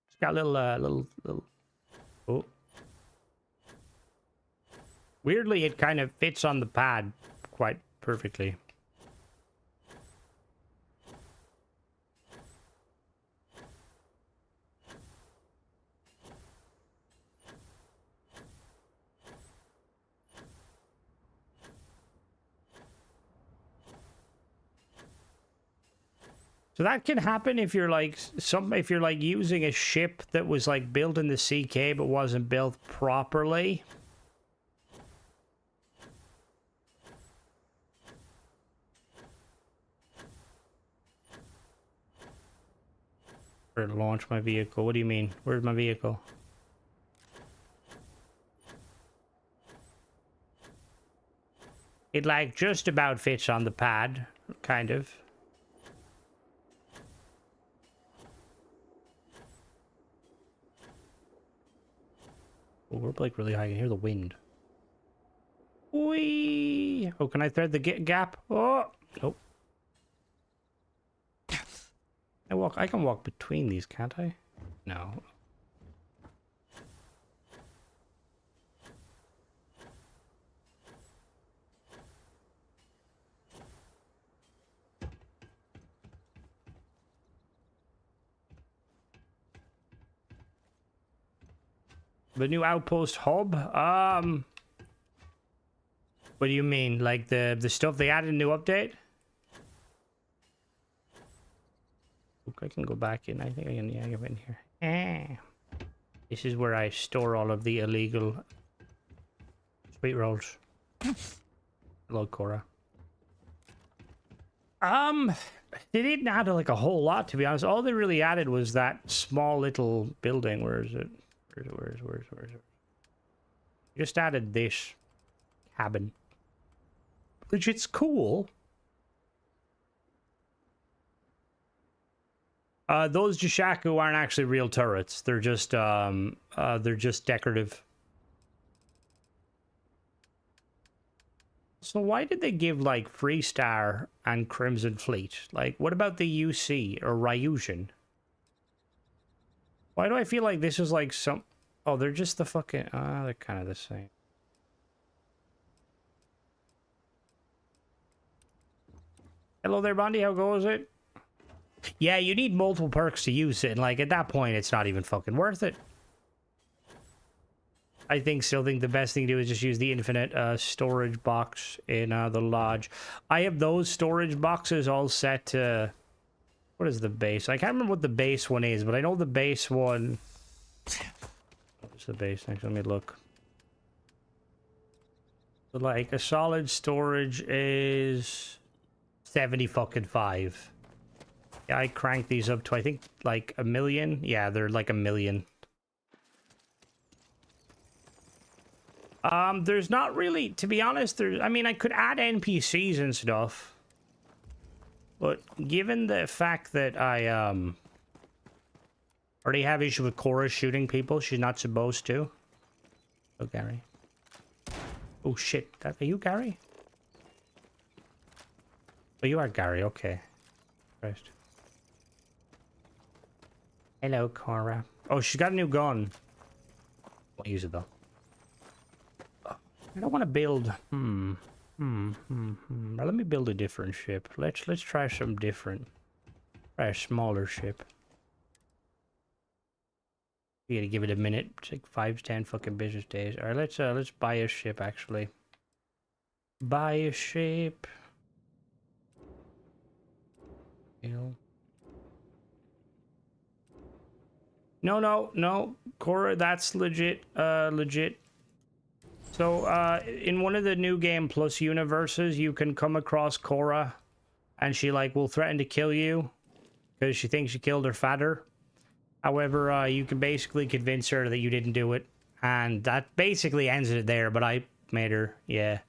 It's got little. Oh. Weirdly, it kind of fits on the pad quite perfectly. So that can happen if you're like if you're like using a ship that was like built in the CK but wasn't built properly. Or launch my vehicle. What do you mean? Where's my vehicle? It like just about fits on the pad, kind of. Oh, we're like really high. I can hear the wind. Whee! Oh, can I thread the gap? Oh, nope. I can walk between these, can't I? No. The new outpost hub? What do you mean? Like the stuff they added in the new update? Look, I can go back in. I think I can, yeah, get in here. This is where I store all of the illegal sweet rolls. Hello, Cora. They didn't add like a whole lot, to be honest. All they really added was that small little building. Where is it? Where is it? Just added this cabin, which it's cool. Those Jishaku aren't actually real turrets. They're just decorative. So why did they give like Freestar and Crimson Fleet? Like, what about the UC or Ryusion? Why do I feel like this is like some... Oh, they're just the fucking... they're kind of the same. Hello there, Bondi. How goes it? Yeah, you need multiple perks to use it. And like, at that point, it's not even fucking worth it. I still think the best thing to do is just use the infinite storage box in the lodge. I have those storage boxes all set to... What is the base? I can't remember what the base one is, but I know the base one... What's the base next? Let me look. So like, a solid storage is 70 fucking 5. Yeah, I cranked these up to, I think, like 1 million. Yeah, they're like 1 million. There's not really, to be honest, I mean, I could add NPCs and stuff. But given the fact that I, already have issue with Cora shooting people she's not supposed to. Oh, Gary. Oh, shit. Are you Gary? Oh, you are Gary. Okay. Christ. Hello, Cora. Oh, she's got a new gun. Won't use it, though. I don't want to build... Well, let me build a different ship. Let's try some different... Try a smaller ship. We gotta give it a minute. It's like 5 to 10 fucking business days. Alright, let's buy a ship, actually. Buy a ship. You know. No, Cora, that's legit. Legit. So, in one of the new game plus universes, you can come across Cora, and she like will threaten to kill you because she thinks you killed her father. However, you can basically convince her that you didn't do it, and that basically ends it there. But I made her, yeah.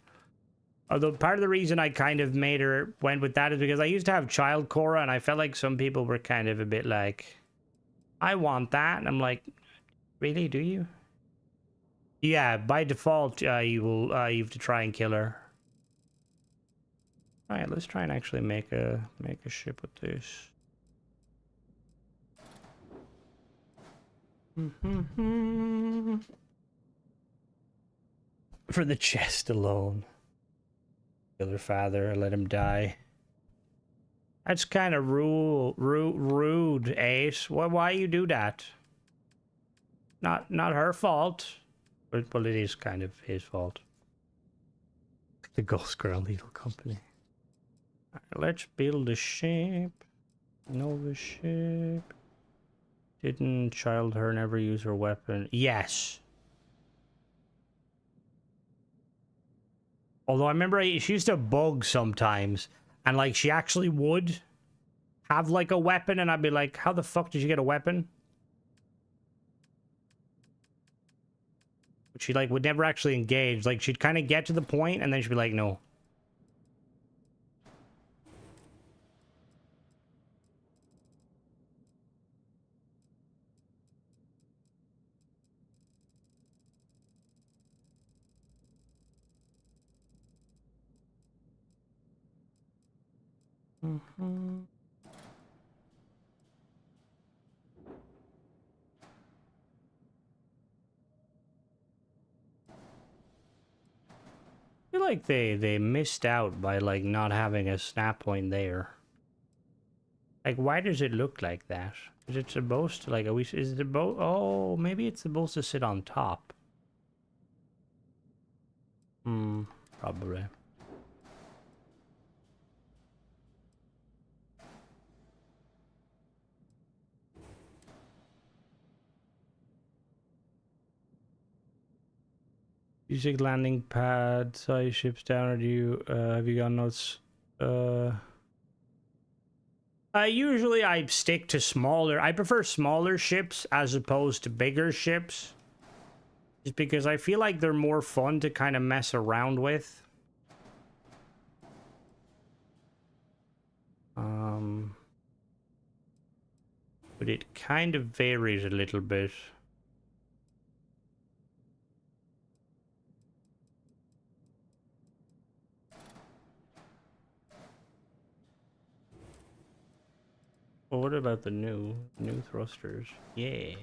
Although part of the reason I kind of made her went with that is because I used to have child Cora, and I felt like some people were kind of a bit like, I want that, and I'm like, really, do you? Yeah, by default, you will you have to try and kill her. All right, let's try and actually make a ship with this. For the chest alone. Kill her father, let him die. That's kind of rude, Ace. Why you do that? Not her fault. But well, it is kind of his fault. The Ghost Girl Needle Company. All right, let's build a ship. Nova ship. Didn't child her never use her weapon? Yes. Although I remember she used to bug sometimes, and like she actually would have like a weapon, and I'd be like, "How the fuck did you get a weapon?" But she like would never actually engage. Like she'd kind of get to the point, and then she'd be like, "No." I feel like they missed out by like not having a snap point there. Like, why does it look like that? Is it supposed to like? Are we? Is it supposed? Oh, maybe it's supposed to sit on top. Probably. Music landing pad, size ships down, or do you, have you got notes? Usually I stick to smaller, I prefer smaller ships as opposed to bigger ships. Just because I feel like they're more fun to kind of mess around with. But it kind of varies a little bit. Well, what about the new thrusters? Yeah.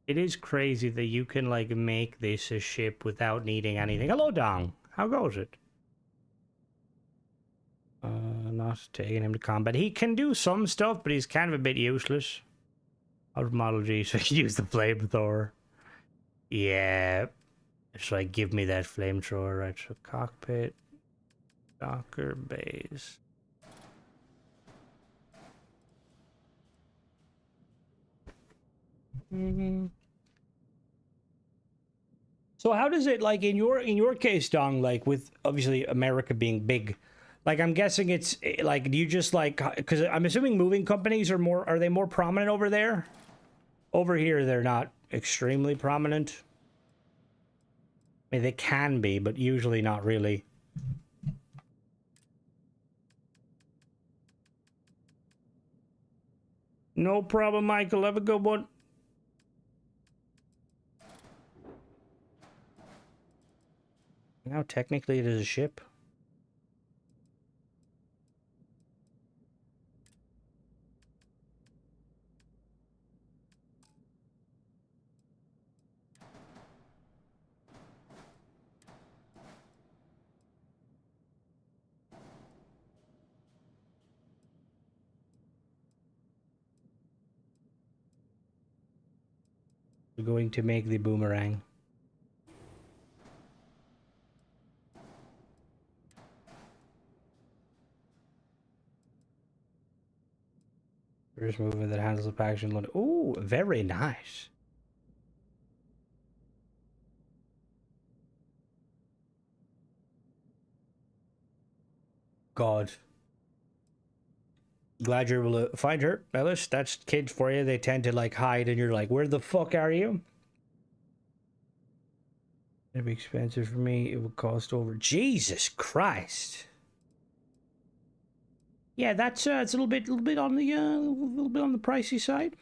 It is crazy that you can like make this a ship without needing anything. Hello, Dong. How goes it? Not taking him to combat. He can do some stuff, but he's kind of a bit useless. Out of Model G, so he can use the flamethrower. Yeah. It's like, give me that flamethrower, right? So cockpit, docker base. So how does it, like, in your case, Dong, like with obviously America being big, like I'm guessing it's like, do you just like, because I'm assuming moving companies are they more prominent over there? Over here they're not extremely prominent. I mean, they can be, but usually not really. No problem, Michael. Have a good one. Now, technically, it is a ship. We're going to make the boomerang. First movement that handles the package and load. Ooh, very nice. God. Glad you're able to find her, Ellis. That's kids for you. They tend to like hide and you're like, where the fuck are you? It'd be expensive for me. It would cost over. Jesus Christ. Yeah, that's it's a little bit on the little bit on the pricey side.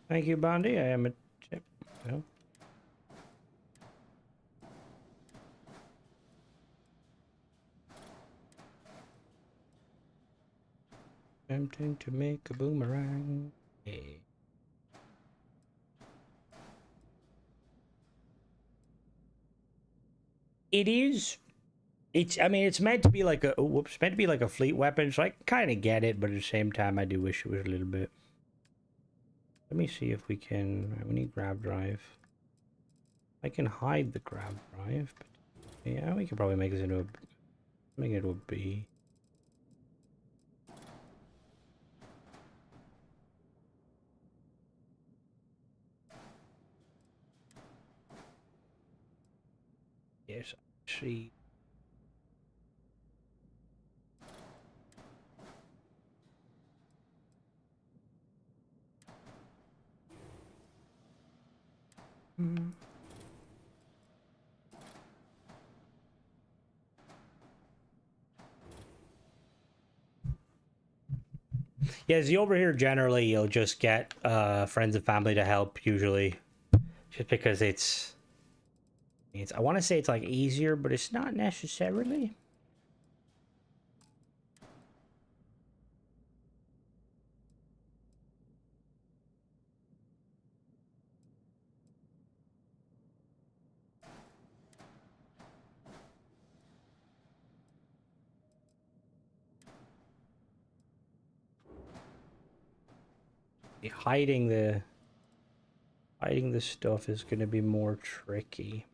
Thank you, Bondi. I am a tip. Well. Attempting to make a boomerang. Hey. It is. I mean, it's meant to be like a. Whoops, meant to be like a fleet weapon, so I kind of get it, but at the same time, I do wish it was a little bit. Let me see if we can. We need grab drive. I can hide the grab drive, but yeah, we could probably make this into a. Make it into a B. Yes, see. Hmm. Yeah, see, over here generally you'll just get friends and family to help usually, just because it's I want to say it's like easier, but it's not necessarily. Hiding the stuff is going to be more tricky.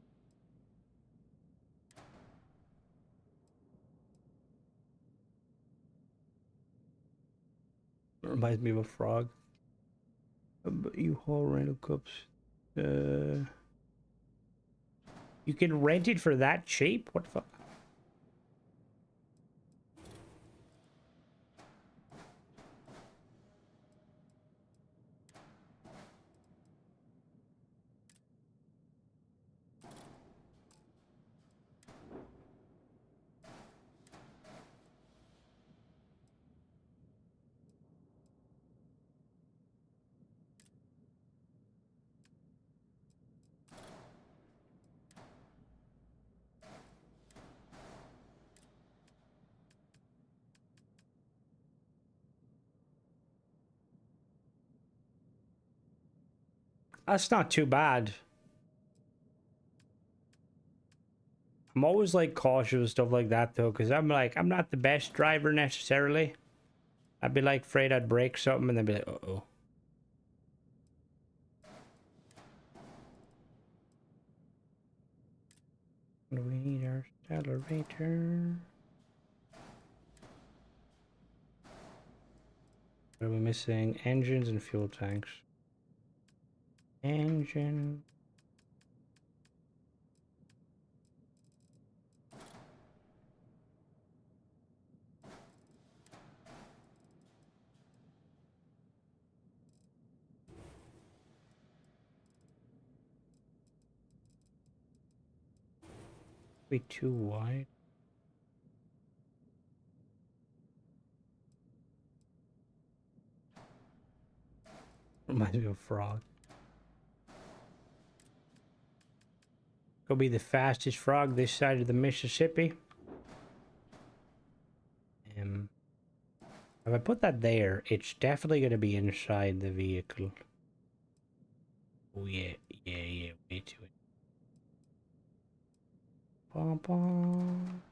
Reminds me of a frog. But you haul rental cups. You can rent it for that cheap? What the fuck? That's not too bad. I'm always like cautious with stuff like that though, because I'm not the best driver necessarily. I'd be like afraid I'd break something and then be like, uh-oh. We need our accelerator. What are we missing? Engines and fuel tanks. Engine. Be too wide. Reminds me of a frog. Go be the fastest frog this side of the Mississippi. If I put that there, it's definitely going to be inside the vehicle. Oh yeah, way to it. Bum, bum.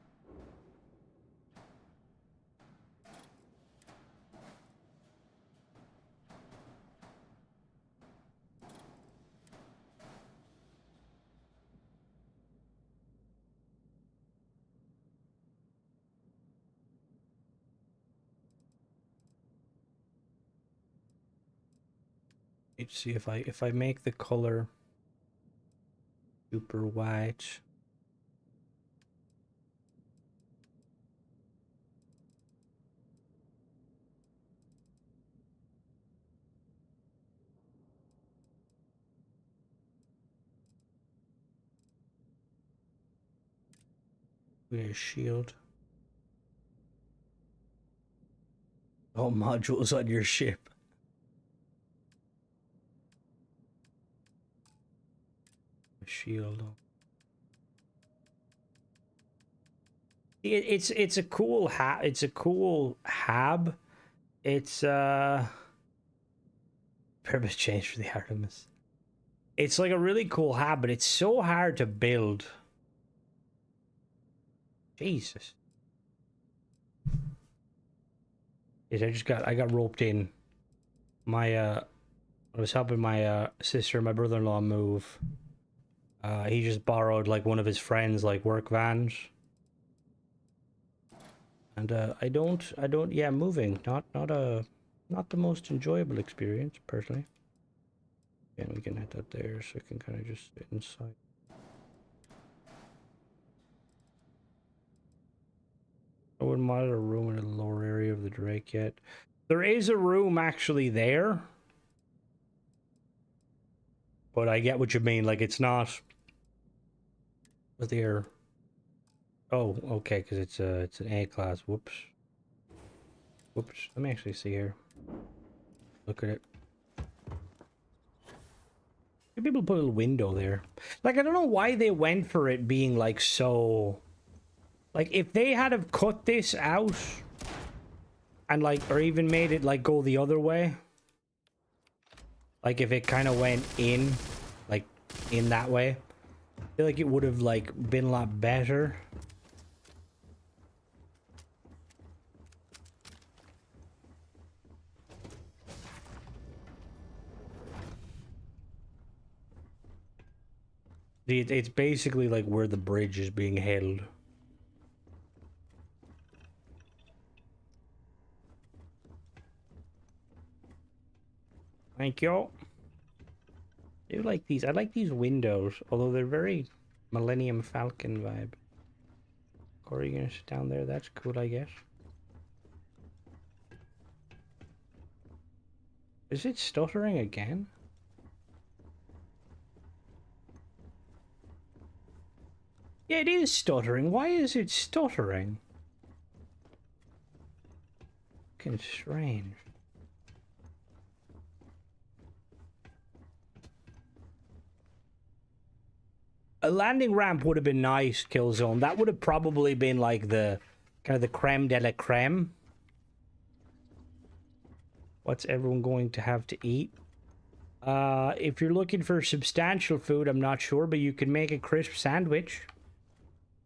Let's see if I make the color super white. With a shield. All modules on your ship. A shield. It's a cool it's a cool hab. It's purpose change for the Artemis. It's like a really cool hab, but it's so hard to build. Jesus. Yes, I got roped in. I was helping my sister and my brother-in-law move. He just borrowed like one of his friends' like work vans. And I don't yeah, moving not the most enjoyable experience personally. And we can hit that there so I can kind of just sit inside. I wouldn't mind a room in the lower area of the Drake yet. There is a room actually there. But I get what you mean, like it's not there. Oh, okay, because it's an A class. Whoops. Whoops. Let me actually see here. Look at it. People put a little window there. Like, I don't know why they went for it being like so. Like, if they had have cut this out and like, or even made it like go the other way. Like if it kind of went in, like in that way. I feel like it would have like been a lot better. It's basically like where the bridge is being held. Thank you. I do like these. I like these windows, although they're very Millennium Falcon vibe. Corey, you gonna sit down there? That's cool, I guess. Is it stuttering again? Yeah, it is stuttering. Why is it stuttering? Fucking strange. A landing ramp would have been nice, Killzone. That would have probably been like the kind of the creme de la creme. What's everyone going to have to eat? If you're looking for substantial food, I'm not sure, but you can make a crisp sandwich.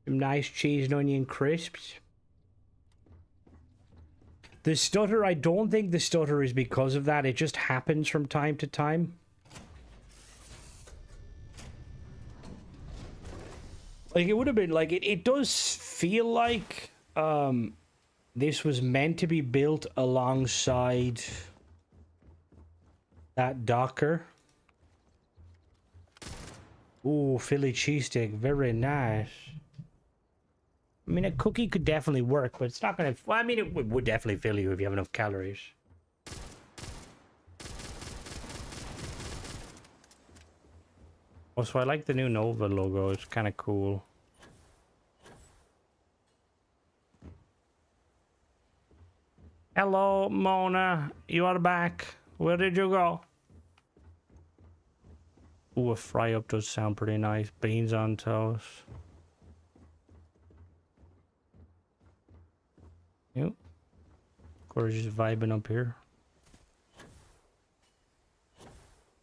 Some nice cheese and onion crisps. The stutter, I don't think the stutter is because of that. It just happens from time to time. Like, it would have been, like, it does feel like, this was meant to be built alongside that Docker. Ooh, Philly cheesesteak, very nice. I mean, a cookie could definitely work, but it's not gonna, well, I mean, it would definitely fill you if you have enough calories. Also, I like the new Nova logo. It's kind of cool. Hello, Mona. You are back. Where did you go? Ooh, a fry up does sound pretty nice. Beans on toast. Yep. or just vibing up here.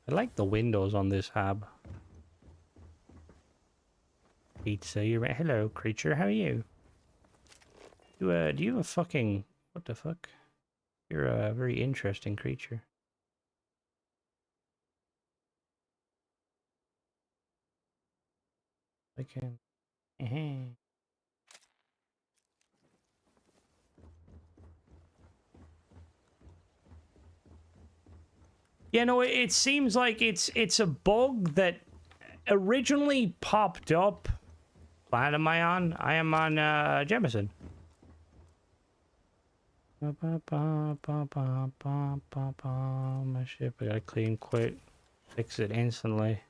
I like the windows on this hab. Pizza, you're right. Hello, creature. How are you? Do you have a fucking... What the fuck? You're a very interesting creature. I can... Yeah, no, it seems like it's a bug that originally popped up. Planet am I on? I am on Jemison. My ship, I gotta clean quick. Fix it instantly.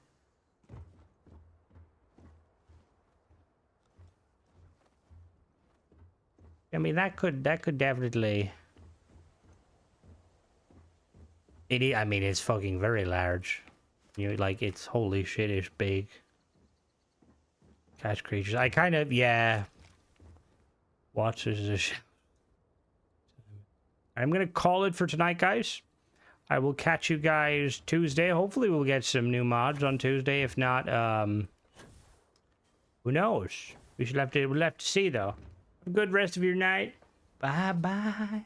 I mean, that could definitely... I mean, it's fucking very large. You know, like, it's holy shit, it's big. Catch creatures. I kind of, yeah. Watch this. I'm gonna call it for tonight, guys. I will catch you guys Tuesday. Hopefully we'll get some new mods on Tuesday. If not, who knows? We'll have to see, though. Have a good rest of your night. Bye-bye.